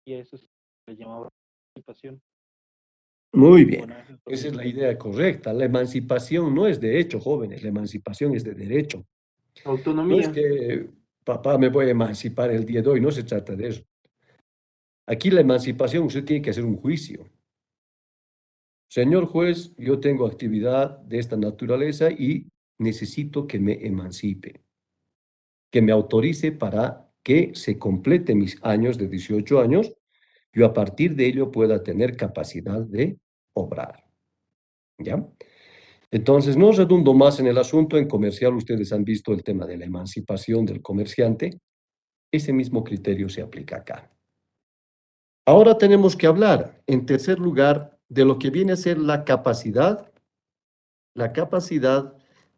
y a eso se le llamaba emancipación. Muy bien. Bueno, eso es lo Esa que es la yo idea correcta. La emancipación no es de hecho, jóvenes. La emancipación es de derecho. No es Autonomía. que papá me voy a emancipar el día de hoy. No se trata de eso. Aquí la emancipación usted tiene que hacer un juicio. Señor juez, yo tengo actividad de esta naturaleza y necesito que me emancipe, que me autorice para que se complete mis años de 18 años, yo a partir de ello pueda tener capacidad de obrar. ¿Ya? Entonces, no redundo más en el asunto. En comercial ustedes han visto el tema de la emancipación del comerciante. Ese mismo criterio se aplica acá. Ahora tenemos que hablar, en tercer lugar, de lo que viene a ser la capacidad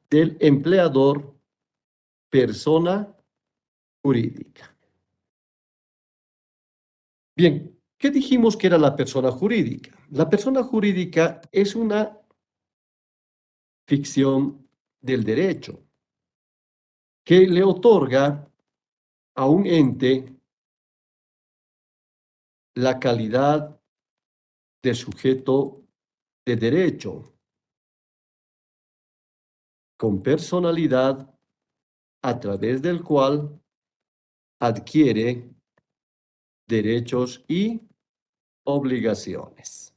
del empleador, persona jurídica. Bien, ¿qué dijimos que era la persona jurídica? La persona jurídica es una ficción del derecho que le otorga a un ente la calidad de sujeto de derecho con personalidad a través del cual adquiere derechos y obligaciones.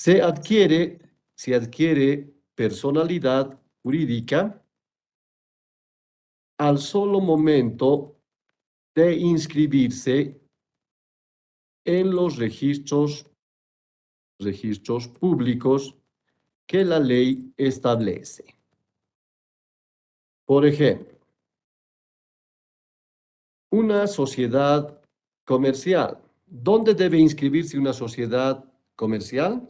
se adquiere personalidad jurídica al solo momento de inscribirse en los registros públicos que la ley establece. Por ejemplo, una sociedad comercial. ¿Dónde debe inscribirse una sociedad comercial?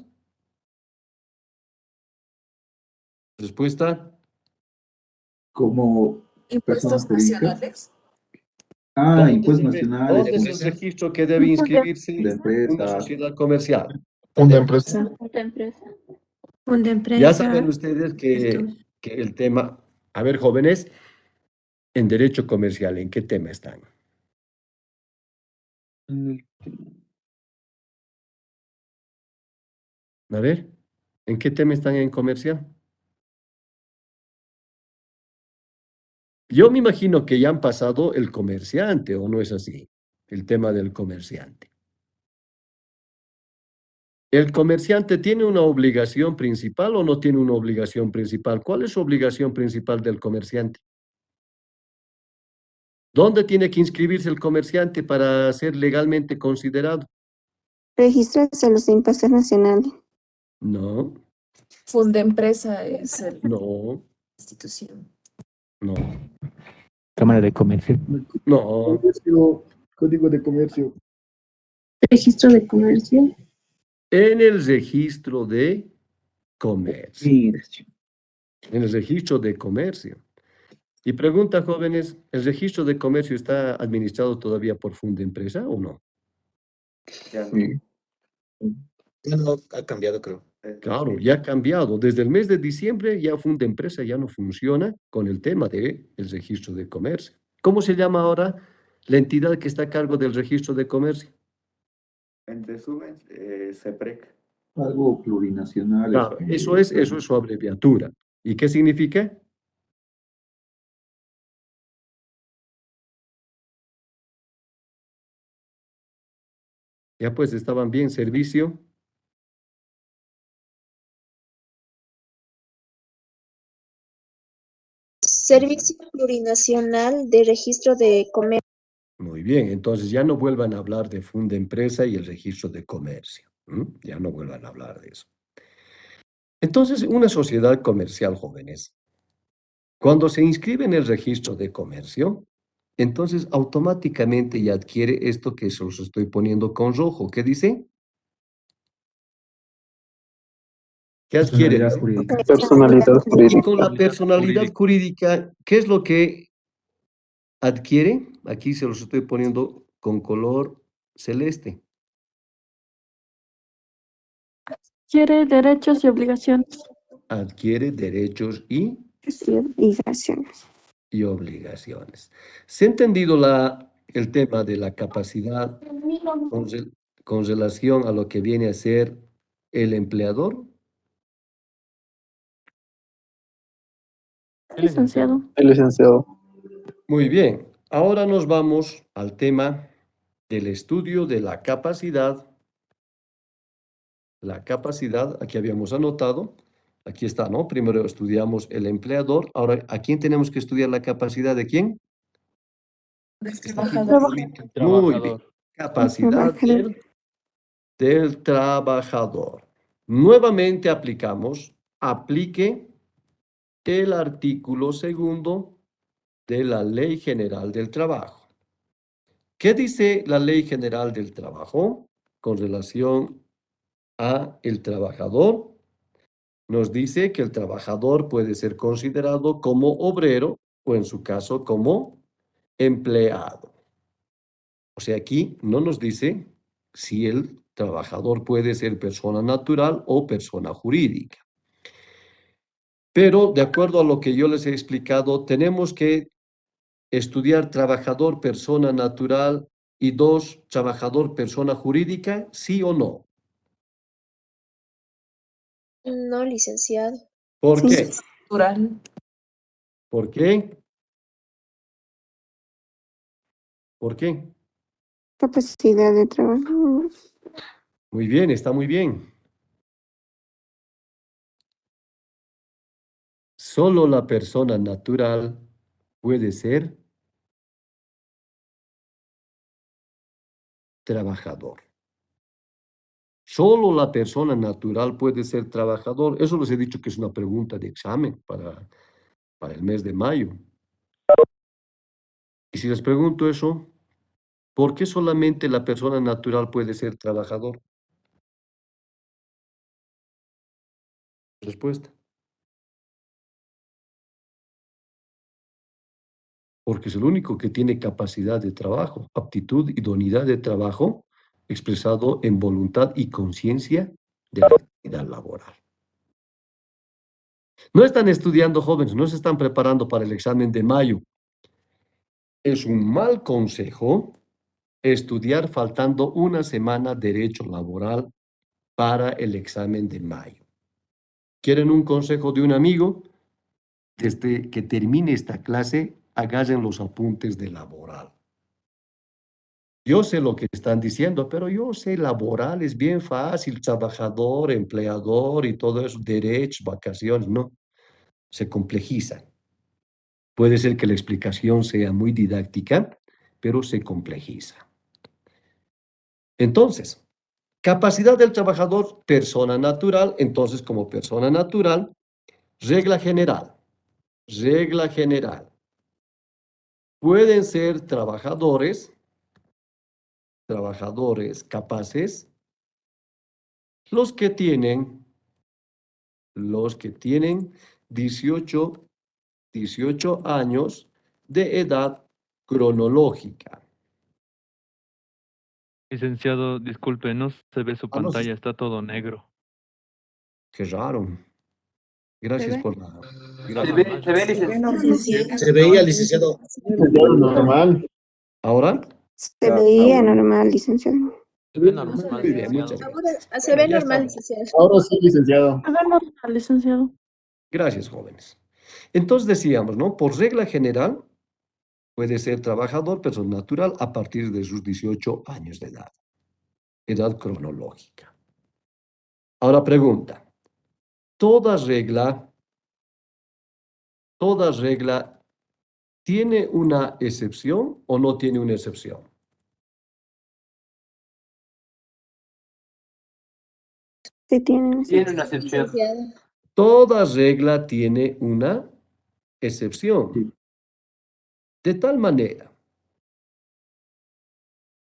Respuesta. Como Impuestos persona jurídica. nacionales. ¿Dónde Impuestos debe- nacionales. ¿Dónde es el empresas, registro que debe inscribirse de empresa. una sociedad comercial? Una empresa. Una Ya empresa. saben ustedes que el tema, a ver, jóvenes, en derecho comercial, ¿en qué tema están? A ver, ¿en qué tema están en comercial? Yo me imagino que ya han pasado el comerciante, ¿o no es así? El tema del comerciante. ¿El comerciante tiene una obligación principal o no tiene una obligación principal? ¿Cuál es su obligación principal del comerciante? ¿Dónde tiene que inscribirse el comerciante para ser legalmente considerado? Regístrese en los impuestos nacionales. No, Fundempresa es la no, institución. no, Cámara de Comercio. no. Código de comercio. Registro de comercio. En el registro de comercio. En el registro de comercio. Y pregunta, jóvenes, ¿el registro de comercio está administrado todavía por Fundempresa o no? Ya no ha cambiado, creo. Claro, ya ha cambiado. Desde el mes de diciembre ya Fundempresa ya no funciona con el tema del registro de comercio. ¿Cómo se llama ahora la entidad que está a cargo del registro de comercio? En resumen, CEPREC. Algo plurinacional. Claro, eso es su abreviatura. ¿Y qué significa? Ya pues estaban bien, servicio. Servicio Plurinacional de Registro de Comercio. Muy bien, entonces ya no vuelvan a hablar de Fundempresa y el registro de comercio. Ya no vuelvan a hablar de eso. Entonces, una sociedad comercial, jóvenes, cuando se inscribe en el registro de comercio, entonces automáticamente ya adquiere esto que se los estoy poniendo con rojo. ¿Qué dice? ¿Qué adquiere? Personalidad jurídica. Personalidad Y jurídica. con la personalidad jurídica, ¿qué es lo que adquiere? Aquí se los estoy poniendo con color celeste. Quiere derechos y obligaciones. Adquiere derechos y Obligaciones. obligaciones. ¿Se ha entendido el tema de la capacidad con relación a lo que viene a ser el empleador? Licenciado. El licenciado. Muy bien, ahora nos vamos al tema del estudio de la capacidad. La capacidad, aquí habíamos anotado, aquí está, ¿no? Primero estudiamos el empleador, ahora, ¿a quién tenemos que estudiar la capacidad de quién? Del Está aquí trabajador. clarito. Muy bien, capacidad del trabajador. Nuevamente aplicamos, aplique el artículo 2 de la Ley General del Trabajo. ¿Qué dice la Ley General del Trabajo con relación a el trabajador? Nos dice que el trabajador puede ser considerado como obrero o en su caso como empleado. O sea, aquí no nos dice si el trabajador puede ser persona natural o persona jurídica. Pero de acuerdo a lo que yo les he explicado, tenemos que estudiar trabajador persona natural y 2, trabajador persona jurídica, ¿sí o no? No, licenciado. ¿Por qué? Natural. ¿Por qué? ¿Por qué? Capacidad de trabajo. Muy bien, está muy bien. Solo la persona natural puede ser trabajador. Solo la persona natural puede ser trabajador. Eso les he dicho que es una pregunta de examen para el mes de mayo. Y si les pregunto eso, ¿por qué solamente la persona natural puede ser trabajador? Respuesta. Porque es el único que tiene capacidad de trabajo, aptitud, idoneidad de trabajo, expresado en voluntad y conciencia de la actividad laboral. No están estudiando jóvenes, no se están preparando para el examen de mayo. Es un mal consejo estudiar faltando una semana derecho laboral para el examen de mayo. ¿Quieren un consejo de un amigo? Desde que termine esta clase, agarren los apuntes de laboral. Yo sé lo que están diciendo, pero yo sé laboral es bien fácil, trabajador, empleador y todo eso, derechos, vacaciones, no, se complejizan. Puede ser que la explicación sea muy didáctica, pero se complejiza. Entonces, capacidad del trabajador, persona natural. Entonces, como persona natural, regla general. Pueden ser trabajadores capaces, los que tienen 18 años de edad cronológica. Licenciado, disculpe, no se ve su Ah, no, pantalla, está todo negro. Qué raro. Gracias ve? por la... Se Gracias. ve, licenciado. Se veía, licenciado. Licenciado, normal. ¿Ahora? Se veía normal, licenciado. Ve normal, Muy bien, muchas licenciado. gracias. Ahora se Bueno, ve ya normal, estamos. licenciado. Ahora sí, licenciado. licenciado. Gracias, jóvenes. Entonces decíamos, ¿no? Por regla general, puede ser trabajador, persona natural, a partir de sus 18 años de edad. Edad cronológica. Ahora pregunta, ¿toda regla tiene una excepción o no tiene una excepción? Sí, tienen Tiene una excepción. Toda regla tiene una excepción. De tal manera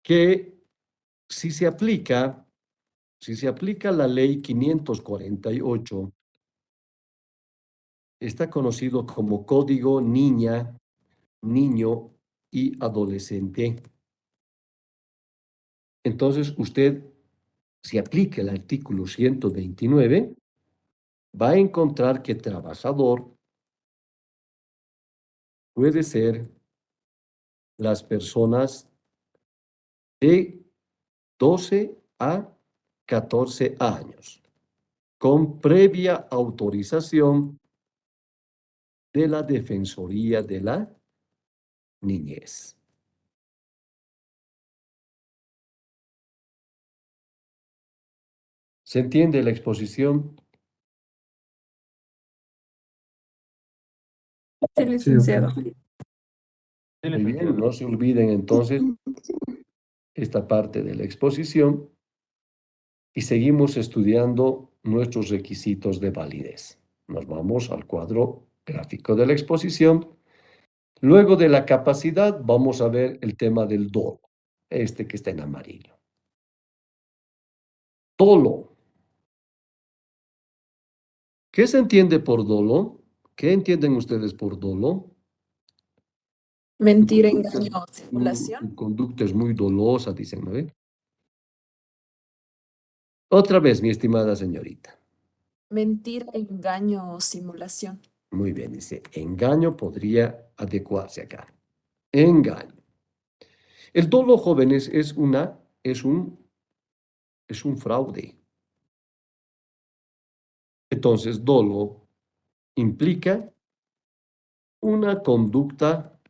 que si se aplica la ley 548, está conocido como Código Niña, Niño y Adolescente. Entonces usted, si aplica el artículo 129, va a encontrar que trabajador puede ser las personas de 12 a 14 años, con previa autorización de la Defensoría de la Niñez. ¿Se entiende la exposición? Sí, licenciado. Muy bien, no se olviden entonces esta parte de la exposición y seguimos estudiando nuestros requisitos de validez. Nos vamos al cuadro gráfico de la exposición. Luego de la capacidad, vamos a ver el tema del dolo, este que está en amarillo. Dolo. ¿Qué se entiende por dolo? ¿Qué entienden ustedes por dolo? Mentira, engaño o simulación. Tu conducta es muy dolosa, dicen, ¿no? Otra vez, mi estimada señorita. Mentira, engaño o simulación. Muy bien, dice, engaño podría adecuarse acá. Engaño. El dolo, jóvenes, es un fraude. Entonces, dolo implica una conducta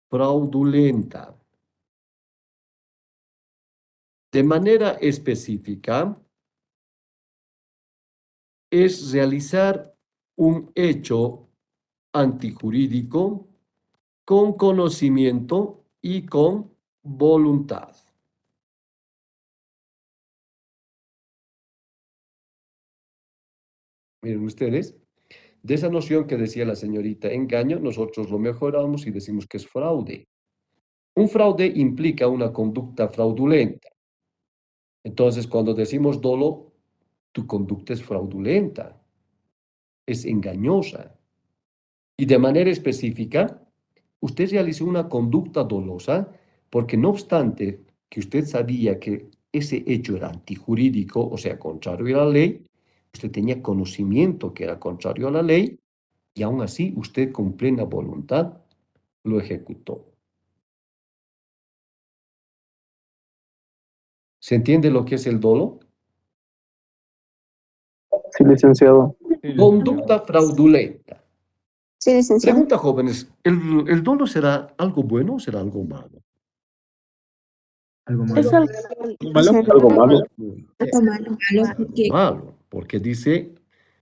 fraudulenta. De manera específica, es realizar un hecho antijurídico con conocimiento y con voluntad. Miren ustedes, de esa noción que decía la señorita engaño, nosotros lo mejoramos y decimos que es fraude. Un fraude implica una conducta fraudulenta. Entonces, cuando decimos dolo, tu conducta es fraudulenta, es engañosa. Y de manera específica, usted realizó una conducta dolosa porque no obstante que usted sabía que ese hecho era antijurídico, o sea, contrario a la ley, usted tenía conocimiento que era contrario a la ley y aún así usted con plena voluntad lo ejecutó. ¿Se entiende lo que es el dolo? Sí, licenciado. Conducta fraudulenta. Sí, licenciado. Pregunta, jóvenes, ¿el dolo será algo bueno o será algo malo? Algo Es malo. Algo malo. Algo malo. Malo, porque Malo, porque dice,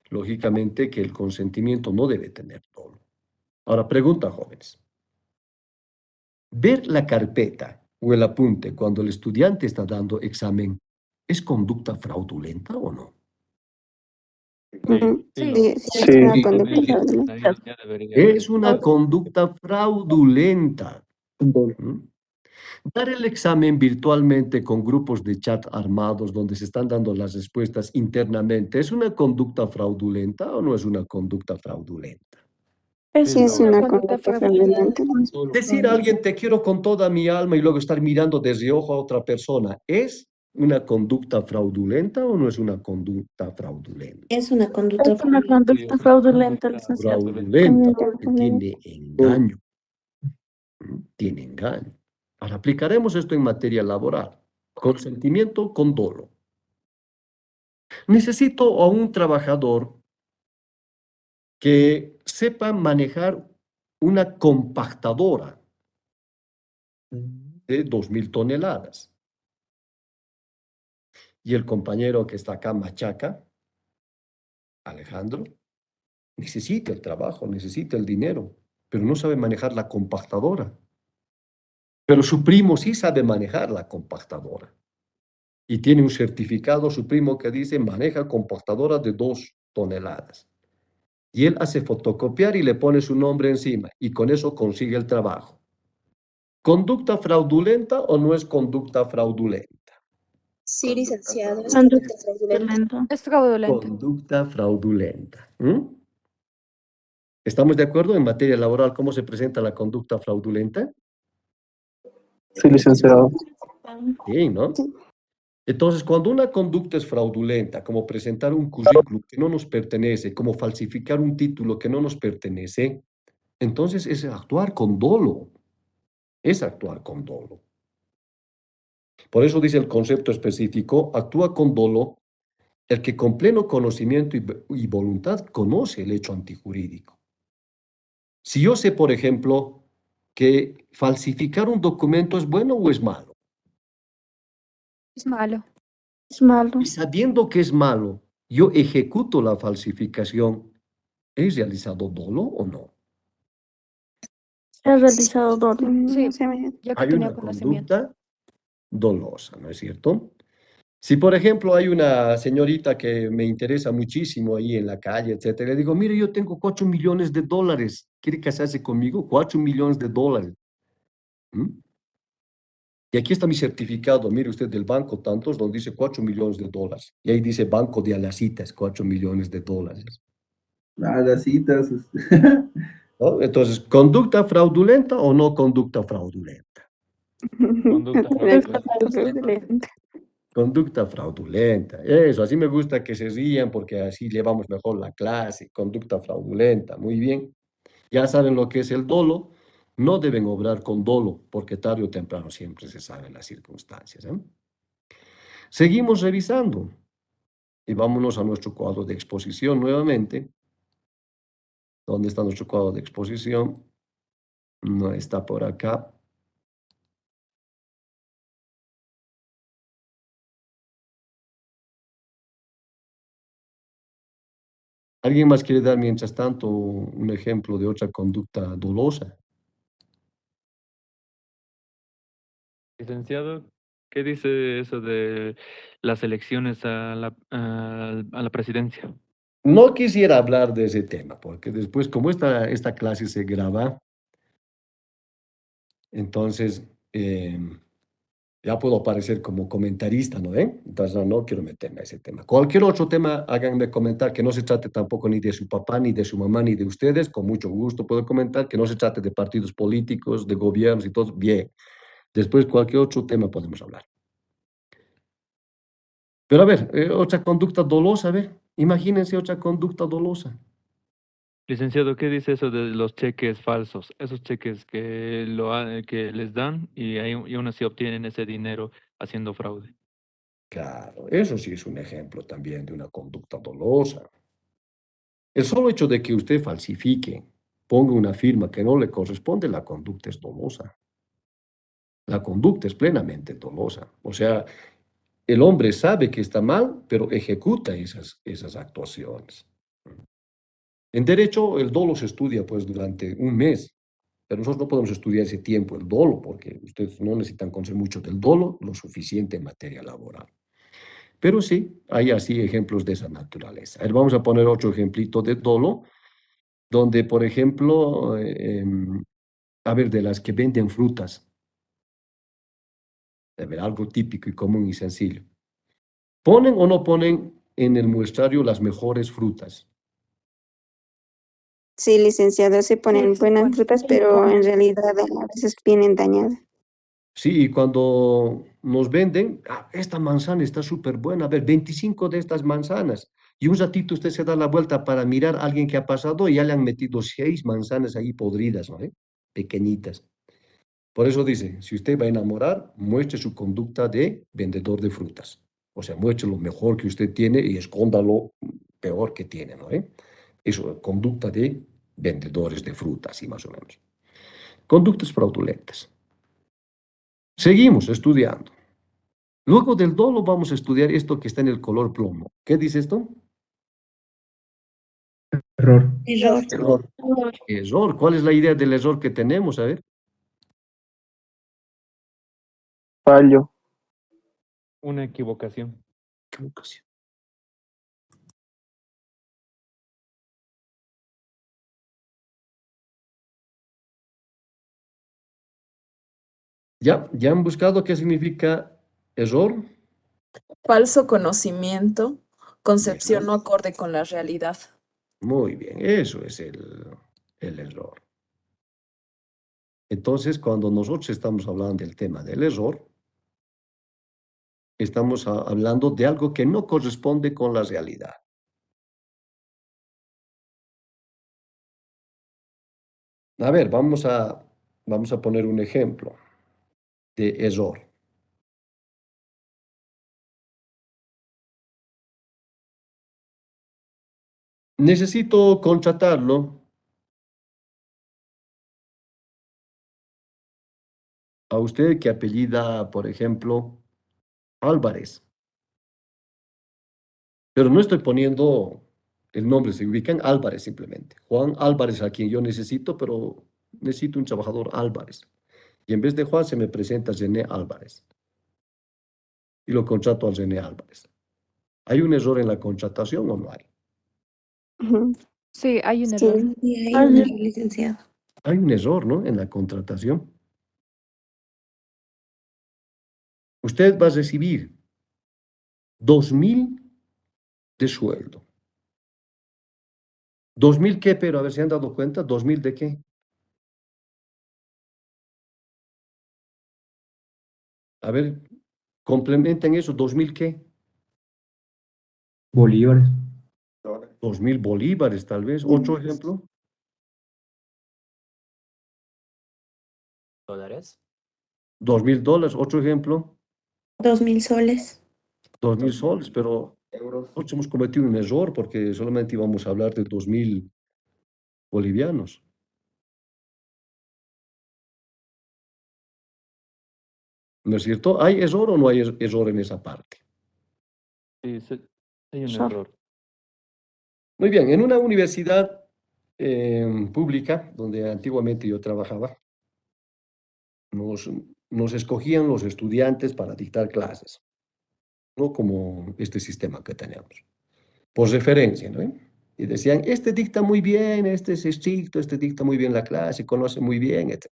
lógicamente, que el consentimiento no debe tener dolo. Ahora, pregunta, jóvenes. Ver la carpeta o el apunte cuando el estudiante está dando examen, ¿es conducta fraudulenta o no? Sí, Sí. es una conducta Ahí fraudulenta. ya debería Es de- una conducta fraudulenta. Un dolo. ¿Mm? Dar el examen virtualmente con grupos de chat armados donde se están dando las respuestas internamente, ¿es una conducta fraudulenta o no es una conducta fraudulenta? Sí, es una conducta fraudulenta. Decir a alguien te quiero con toda mi alma y luego estar mirando de reojo a otra persona, ¿es una conducta fraudulenta o no es una conducta fraudulenta? es una conducta Es una conducta fraudulenta, licenciado. Fraudulenta, porque tiene engaño. Tiene engaño. Ahora aplicaremos esto en materia laboral. Consentimiento con dolo. Necesito a un trabajador que sepa manejar una compactadora de 2.000 toneladas. Y el compañero que está acá, Machaca, Alejandro, necesita el trabajo, necesita el dinero, pero no sabe manejar la compactadora. Pero su primo sí sabe manejar la compactadora. Y tiene un certificado, su primo, que dice maneja compactadora de 2 toneladas. Y él hace fotocopiar y le pone su nombre encima y con eso consigue el trabajo. ¿Conducta fraudulenta o no es conducta fraudulenta? Sí, licenciado, es Conducta conducta fraudulenta. fraudulenta. Es fraudulenta. Conducta fraudulenta. ¿Estamos de acuerdo en materia laboral cómo se presenta la conducta fraudulenta? Sí, licenciado. Sí, ¿no? Entonces, cuando una conducta es fraudulenta, como presentar un currículum que no nos pertenece, como falsificar un título que no nos pertenece, entonces es actuar con dolo. Es actuar con dolo. Por eso dice el concepto específico, actúa con dolo el que con pleno conocimiento y voluntad conoce el hecho antijurídico. Si yo sé, por ejemplo, que falsificar un documento es bueno o es malo, Es malo. Es malo. y sabiendo que es malo, yo ejecuto la falsificación, ¿he realizado dolo o no? He realizado dolo. Sí, Se me- ya que Hay tenía una conocimiento. conducta dolosa, ¿no es cierto? Si, por ejemplo, hay una señorita que me interesa muchísimo ahí en la calle, etcétera, le digo, mire, yo tengo 4 millones de dólares, ¿quiere casarse conmigo? 4 millones de dólares. ¿Mm? Y aquí está mi certificado, mire usted, del banco tantos, donde dice 4 millones de dólares. Y ahí dice Banco de Alacitas, 4 millones de dólares. Las citas. ¿No? Entonces, ¿conducta fraudulenta o no conducta fraudulenta? Conducta Conducta fraudulenta. fraudulenta. Conducta fraudulenta. Eso, así me gusta que se rían porque así llevamos mejor la clase. Conducta fraudulenta. Muy bien. Ya saben lo que es el dolo. No deben obrar con dolo porque tarde o temprano siempre se saben las circunstancias. Seguimos revisando y vámonos a nuestro cuadro de exposición nuevamente. ¿Dónde está nuestro cuadro de exposición? No está por acá. ¿Alguien más quiere dar mientras tanto un ejemplo de otra conducta dolosa? Licenciado, ¿qué dice eso de las elecciones a la presidencia? No quisiera hablar de ese tema, porque después, como esta clase se graba, entonces ya puedo aparecer como comentarista, ¿no ven? Entonces no quiero meterme a ese tema. Cualquier otro tema, háganme comentar, que no se trate tampoco ni de su papá, ni de su mamá, ni de ustedes, con mucho gusto puedo comentar, que no se trate de partidos políticos, de gobiernos y todo, bien. Después cualquier otro tema podemos hablar. Pero a ver, otra conducta dolosa, a ver, imagínense otra conducta dolosa. Licenciado, ¿qué dice eso de los cheques falsos? Esos cheques que les dan y aún así obtienen ese dinero haciendo fraude. Claro, eso sí es un ejemplo también de una conducta dolosa. El solo hecho de que usted falsifique, ponga una firma que no le corresponde, la conducta es dolosa. La conducta es plenamente dolosa. O sea, el hombre sabe que está mal, pero ejecuta esas actuaciones. En derecho, el dolo se estudia pues durante un mes, pero nosotros no podemos estudiar ese tiempo, el dolo, porque ustedes no necesitan conocer mucho del dolo, lo suficiente en materia laboral. Pero sí, hay así ejemplos de esa naturaleza. A ver, vamos a poner otro ejemplito de dolo, donde, por ejemplo, a ver, de las que venden frutas, a ver, algo típico y común y sencillo. ¿Ponen o no ponen en el muestrario las mejores frutas? Sí, licenciado, se ponen buenas frutas, pero en realidad a veces vienen dañadas. Sí, y cuando nos venden, esta manzana está súper buena, a ver, 25 de estas manzanas. Y un ratito usted se da la vuelta para mirar a alguien que ha pasado y ya le han metido 6 manzanas ahí podridas, ¿no? Pequeñitas. Por eso dice, si usted va a enamorar, muestre su conducta de vendedor de frutas. O sea, muestre lo mejor que usted tiene y esconda lo peor que tiene, ¿no? Eso, conducta de vendedores de frutas, y más o menos. Conductas fraudulentas. Seguimos estudiando. Luego del dolo vamos a estudiar esto que está en el color plomo. ¿Qué dice esto? Error. Error. Error. ¿Cuál es la idea del error que tenemos? A ver. Fallo. Una equivocación. Equivocación. ¿Ya han buscado qué significa error? Falso conocimiento, concepción no acorde con la realidad. Muy bien, eso es el error. Entonces, cuando nosotros estamos hablando del tema del error, estamos hablando de algo que no corresponde con la realidad. A ver, vamos a poner un ejemplo de error. Necesito contratarlo a usted que apellida, por ejemplo, Álvarez. Pero no estoy poniendo el nombre, se ubican Álvarez simplemente. Juan Álvarez, a quien yo necesito, pero necesito un trabajador Álvarez. Y en vez de Juan se me presenta René Álvarez. Y lo contrato al René Álvarez. ¿Hay un error en la contratación o no hay? Sí, hay un error. Sí, hay un error, licenciado. Hay un error, ¿no? En la contratación. Usted va a recibir 2.000 de sueldo. ¿2.000 qué? Pero a ver si han dado cuenta. ¿2.000 de qué? A ver, complementen eso. ¿2.000 qué? Bolívares. 2.000 bolívares, tal vez. Otro ejemplo. ¿Dólares? 2.000 dólares. Otro ejemplo. 2.000 soles. 2.000 soles, pero nosotros hemos cometido un error porque solamente íbamos a hablar de 2.000 bolivianos. ¿No es cierto? ¿Hay error o no hay error en esa parte? Sí, hay un Error. error. Muy bien, en una universidad pública, donde antiguamente yo trabajaba, nos, nos escogían los estudiantes para dictar clases, no como este sistema que tenemos, por referencia, ¿no? Y decían, este dicta muy bien, este es estricto, este dicta muy bien la clase, conoce muy bien, etc.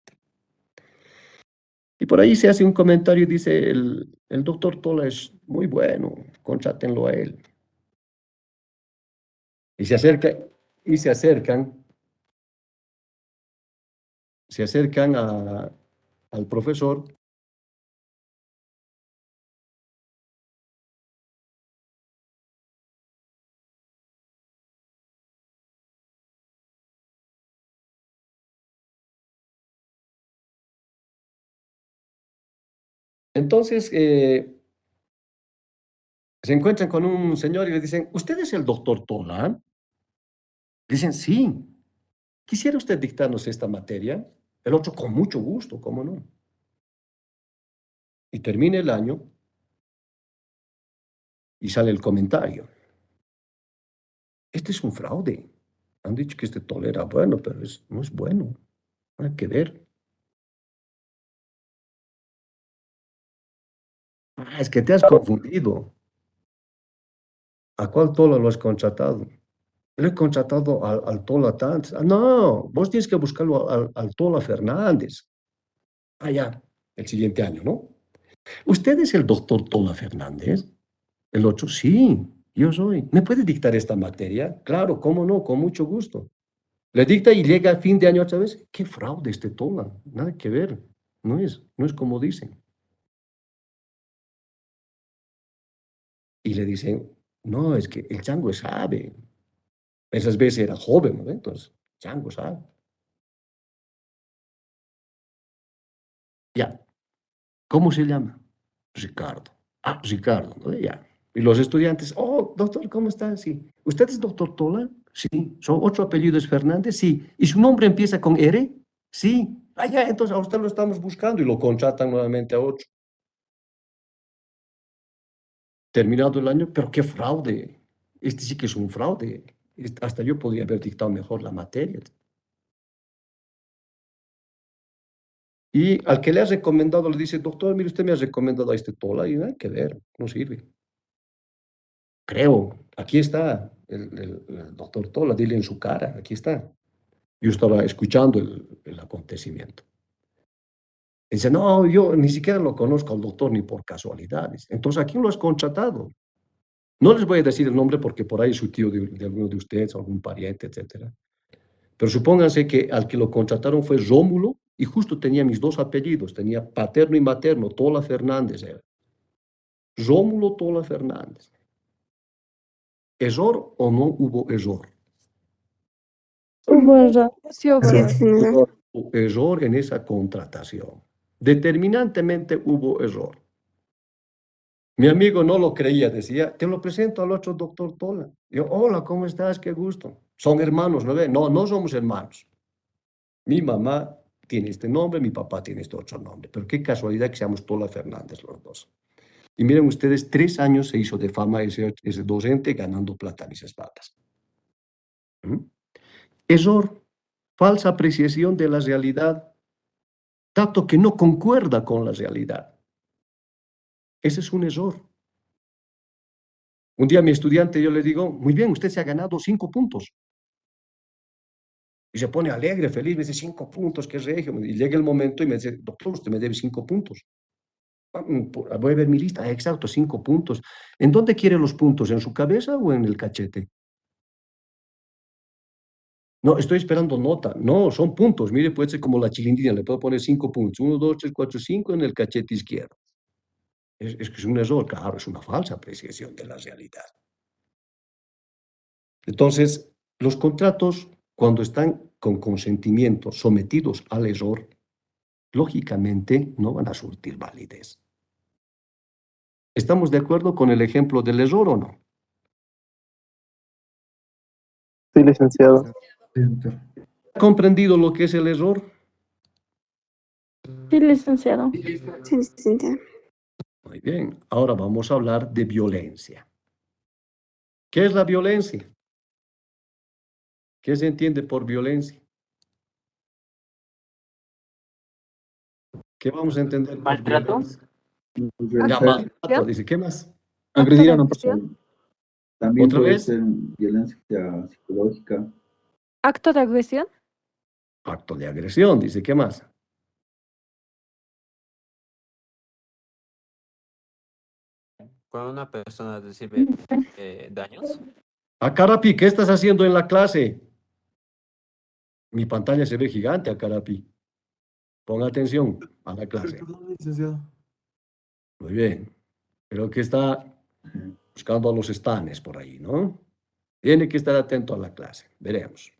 Y por ahí se hace un comentario y dice, el doctor Tola es muy bueno, contrátenlo a él. Y y se acercan al profesor. Entonces, se encuentran con un señor y le dicen, ¿usted es el doctor Tola? Dicen, sí. ¿Quisiera usted dictarnos esta materia? El otro, con mucho gusto, ¿cómo no? Y termina el año y sale el comentario. Este es un fraude. Han dicho que este Tola era bueno, pero no es bueno. Hay que ver. Ah, es que te has confundido. ¿A cuál Tola lo has contratado? Le he contratado al Tola Tanz. Ah, no, vos tienes que buscarlo al Tola Fernández. Ah, ya, el siguiente año, ¿no? ¿Usted es el doctor Tola Fernández? El otro, sí, yo soy. ¿Me puede dictar esta materia? Claro, cómo no, con mucho gusto. Le dicta y llega a fin de año otra vez. Qué fraude este Tola, nada que ver. No es como dicen. Y le dicen, no, es que el chango sabe. Esas veces era joven, ¿no? Entonces, chango sabe. Ya, ¿cómo se llama? Ricardo. Ah, Ricardo, ¿no? Ya. Y los estudiantes, oh, doctor, ¿cómo está? Sí. ¿Usted es doctor Tola? Sí. ¿Su otro apellido es Fernández? Sí. ¿Y su nombre empieza con R? Sí. Ah, ya, entonces a usted lo estamos buscando y lo contratan nuevamente a otro. Terminado el año, pero qué fraude. Este sí que es un fraude. Hasta yo podría haber dictado mejor la materia. Y al que le has recomendado le dice, doctor, mire, usted me ha recomendado a este Tola y nada que ver, no sirve. Creo, aquí está el doctor Tola, dile en su cara, aquí está. Yo estaba escuchando el acontecimiento. Dice, no, yo ni siquiera lo conozco al doctor ni por casualidades. Entonces, ¿a quién lo has contratado? No les voy a decir el nombre porque por ahí es su tío de alguno de ustedes, algún pariente, etcétera. Pero supónganse que al que lo contrataron fue Rómulo y justo tenía mis dos apellidos, tenía paterno y materno, Tola Fernández era. Rómulo Tola Fernández. ¿Error o no hubo error? Hubo error. Sí, señora. Hubo error en esa contratación. Determinantemente hubo error. Mi amigo no lo creía, decía, te lo presento al otro doctor Tola. Yo, hola, ¿cómo estás? Qué gusto. Son hermanos, ¿no ve? No, no somos hermanos. Mi mamá tiene este nombre, mi papá tiene este otro nombre. Pero qué casualidad que seamos Tola Fernández los dos. Y miren ustedes, 3 años se hizo de fama ese docente ganando plata a mis espaldas. ¿Mm? Error, falsa apreciación de la realidad, dato que no concuerda con la realidad. Ese es un error. Un día a mi estudiante yo le digo, muy bien, usted se ha ganado 5 puntos. Y se pone alegre, feliz, me dice, 5 puntos, qué regio. Y llega el momento y me dice, doctor, usted me debe 5 puntos. Voy a ver mi lista, exacto, 5 puntos. ¿En dónde quiere los puntos? ¿En su cabeza o en el cachete? No, estoy esperando nota. No, son puntos. Mire, puede ser como la chilindrina, le puedo poner 5 puntos. 1, 2, 3, 4, 5 en el cachete izquierdo. Es que es un error, claro, es una falsa apreciación de la realidad. Entonces, los contratos, cuando están con consentimiento sometidos al error, lógicamente no van a surtir validez. ¿Estamos de acuerdo con el ejemplo del error o no? Sí, licenciado. ¿Ha comprendido lo que es el error? Sí, licenciado. Sí, licenciada. Muy bien, ahora vamos a hablar de violencia. ¿Qué es la violencia? ¿Qué se entiende por violencia? ¿Qué vamos a entender por ¿Maltrato? violencia? Puede Ya, ser maltrato, dice, ¿qué más? Agredir a una agresión. persona. También ¿Otra puede vez? ser violencia psicológica. Acto de agresión. Acto de agresión, dice, ¿qué más? Cuando una persona recibe daños. Carapi, ¿qué estás haciendo en la clase? Mi pantalla se ve gigante, Carapi. Ponga atención a la clase. Perdón, licenciado. Muy bien. Creo que está buscando a los estanes por ahí, ¿no? Tiene que estar atento a la clase. Veremos.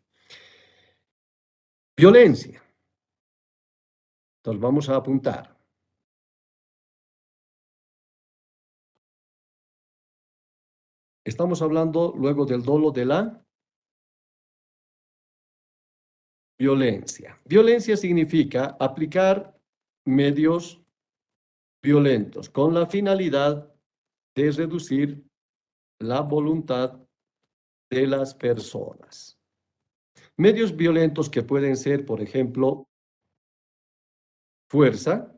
Violencia. Entonces vamos a apuntar. Estamos hablando luego del dolo de la violencia. Violencia significa aplicar medios violentos con la finalidad de reducir la voluntad de las personas. Medios violentos que pueden ser, por ejemplo, fuerza,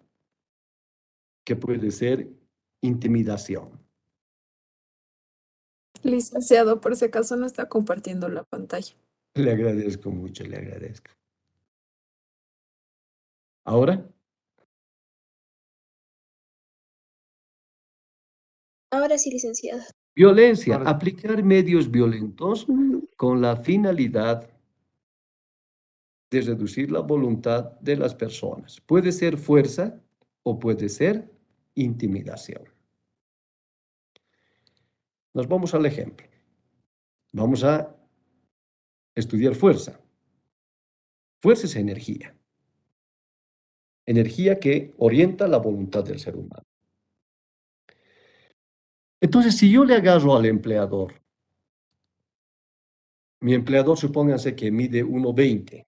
que puede ser intimidación. Licenciado, por si acaso no está compartiendo la pantalla. Le agradezco mucho, le agradezco. Ahora, Ahora sí, licenciado. violencia, aplicar medios violentos con la finalidad de reducir la voluntad de las personas. Puede ser fuerza o puede ser intimidación. Nos vamos al ejemplo. Vamos a estudiar fuerza. Fuerza es energía. Energía que orienta la voluntad del ser humano. Entonces, si yo le agarro al empleador, mi empleador supónganse que mide 1,20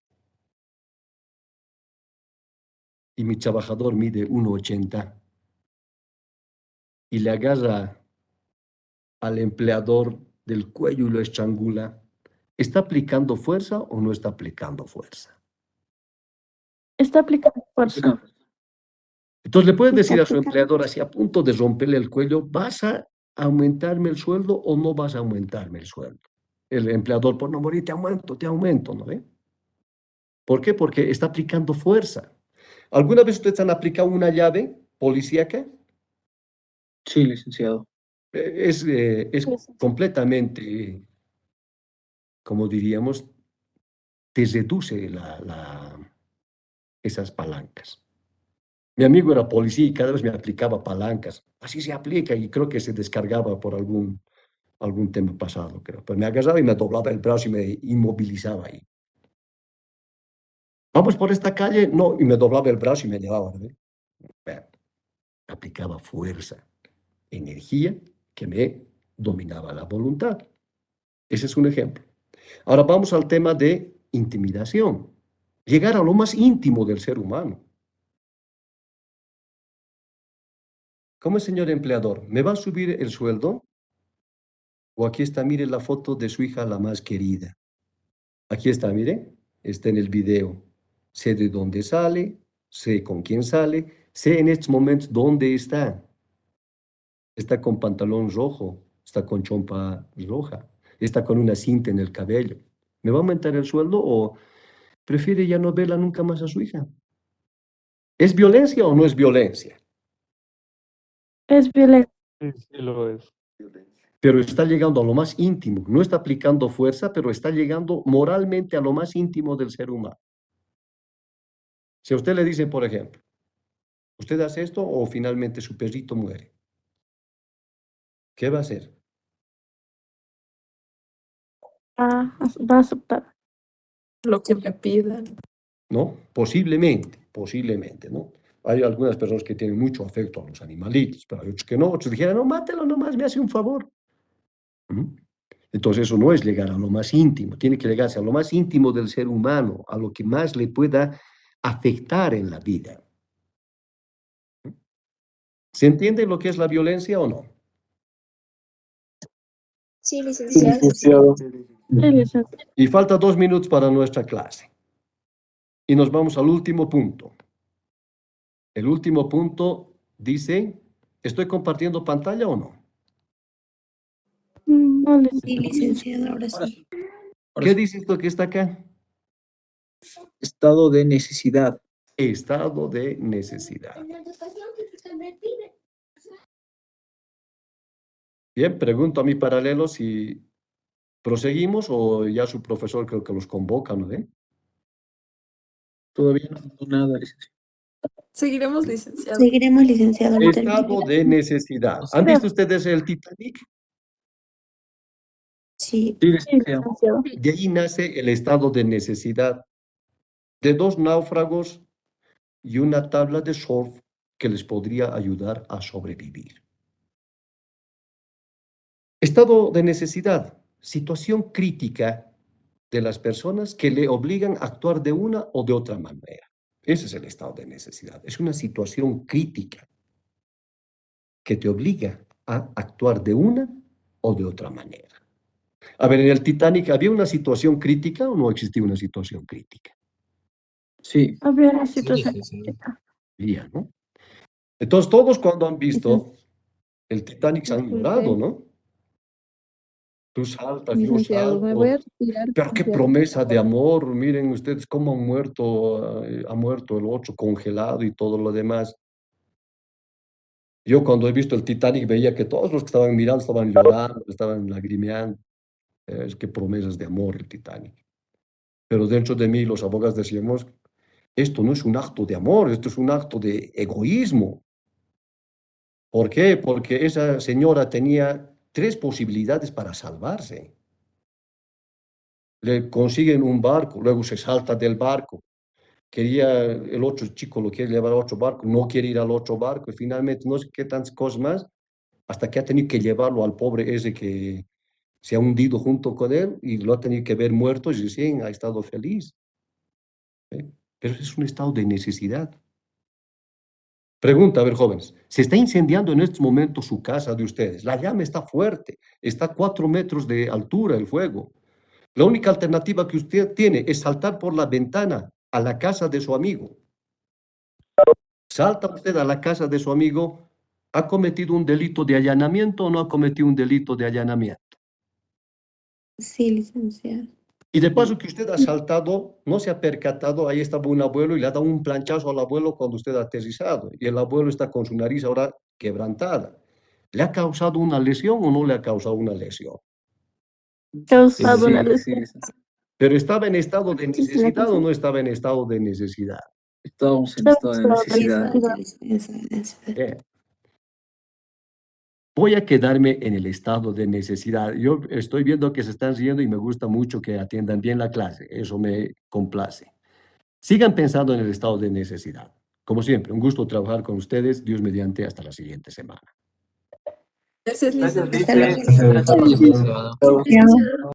y mi trabajador mide 1,80 y le agarra al empleador del cuello y lo estrangula, ¿está aplicando fuerza o no está aplicando fuerza? Está aplicando fuerza. Entonces le puedes Está decir a su aplicando. empleador así a punto de romperle el cuello, ¿vas a aumentarme el sueldo o no vas a aumentarme el sueldo? El empleador, por no morir, te aumento, ¿no ve? ¿Por qué? Porque está aplicando fuerza. ¿Alguna vez ustedes han aplicado una llave policíaca? Sí, licenciado. Es completamente, como diríamos, te reduce esas palancas. Mi amigo era policía y cada vez me aplicaba palancas. Así se aplica y creo que se descargaba por algún tema pasado, creo. Pues me agarraba y me doblaba el brazo y me inmovilizaba ahí. Vamos por esta calle, no, y me doblaba el brazo y me llevaba, ¿no? Aplicaba fuerza, energía que me dominaba la voluntad. Ese es un ejemplo. Ahora vamos al tema de intimidación. Llegar a lo más íntimo del ser humano. ¿Cómo es, señor empleador? ¿Me va a subir el sueldo? O aquí está, mire la foto de su hija, la más querida. Aquí está, mire, está en el video. Sé de dónde sale, sé con quién sale, sé en estos momentos dónde está. Está con pantalón rojo, está con chompa roja, está con una cinta en el cabello. ¿Me va a aumentar el sueldo o prefiere ya no verla nunca más a su hija? ¿Es violencia o no es violencia? Es violencia. Sí, sí lo es. Pero está llegando a lo más íntimo. No está aplicando fuerza, pero está llegando moralmente a lo más íntimo del ser humano. Si a usted le dicen, por ejemplo, ¿usted hace esto o finalmente su perrito muere? ¿Qué va a hacer? Va a aceptar. Lo que me pidan. ¿No? Posiblemente, ¿no? Hay algunas personas que tienen mucho afecto a los animalitos, pero hay otros que no. Otros dijeran, no, mátelo nomás, me hace un favor. ¿Mm? Entonces eso no es llegar a lo más íntimo, tiene que llegarse a lo más íntimo del ser humano, a lo que más le pueda afectar en la vida. ¿Se entiende lo que es la violencia o no? Sí, Sí, licenciado. licenciado. Sí, licenciado. Y falta 2 minutos para nuestra clase. Y nos vamos al último punto. El último punto dice, ¿estoy compartiendo pantalla o no? No, Sí, licenciado. licenciado, ahora sí. ¿Qué dice esto que está acá? Estado de necesidad. Estado de necesidad. Bien, pregunto a mi paralelo si proseguimos o ya su profesor creo que los convoca, ¿no? Todavía no tengo nada, licenciado. Seguiremos, licenciado. Seguiremos, licenciado. ahorita Estado de necesidad. ¿Han visto ustedes el Titanic? Sí. Sí, Sí, licenciado. licenciado. De ahí nace el estado de necesidad de 2 náufragos y una tabla de surf que les podría ayudar a sobrevivir. Estado de necesidad, situación crítica de las personas que le obligan a actuar de una o de otra manera. Ese es el estado de necesidad. Es una situación crítica que te obliga a actuar de una o de otra manera. A ver, en el Titanic, ¿había una situación crítica o no existía una situación crítica? Sí. Había una situación. Había, ¿no? Entonces, todos cuando han visto el Titanic se han llorado, ¿no? Tú saltas, yo Licenciado, me voy a salto. retirar. Pero qué promesa de amor, miren ustedes cómo ha muerto el otro congelado y todo lo demás. Yo cuando he visto el Titanic veía que todos los que estaban mirando estaban llorando, estaban lagrimeando. Es que promesas de amor el Titanic. Pero dentro de mí los abogados decíamos, esto no es un acto de amor, esto es un acto de egoísmo. ¿Por qué? Porque esa señora tenía 3 posibilidades para salvarse. Le consiguen un barco, luego se salta del barco. El otro chico lo quiere llevar a otro barco, no quiere ir al otro barco y finalmente no sé qué tantas cosas más, hasta que ha tenido que llevarlo al pobre ese que se ha hundido junto con él y lo ha tenido que ver muerto y recién ha estado feliz. Pero es un estado de necesidad. Pregunta, a ver, jóvenes, se está incendiando en estos momentos su casa de ustedes. La llama está fuerte, está a 4 metros de altura el fuego. La única alternativa que usted tiene es saltar por la ventana a la casa de su amigo. Salta usted a la casa de su amigo, ¿ha cometido un delito de allanamiento o no ha cometido un delito de allanamiento? Sí, licenciado. Y de paso que usted ha saltado, no se ha percatado, ahí estaba un abuelo y le ha dado un planchazo al abuelo cuando usted ha aterrizado. Y el abuelo está con su nariz ahora quebrantada. ¿Le ha causado una lesión o no le ha causado una lesión? Causado una lesión. ¿Pero estaba en estado de Sí, sí, necesidad o no estaba en estado de necesidad? Estábamos en estado de necesidad. Bien. Voy a quedarme en el estado de necesidad. Yo estoy viendo que se están riendo y me gusta mucho que atiendan bien la clase. Eso me complace. Sigan pensando en el estado de necesidad. Como siempre, un gusto trabajar con ustedes. Dios mediante, hasta la siguiente semana. Gracias, Gracias, licenciado. Lice. Gracias, licenciado. Licenciado.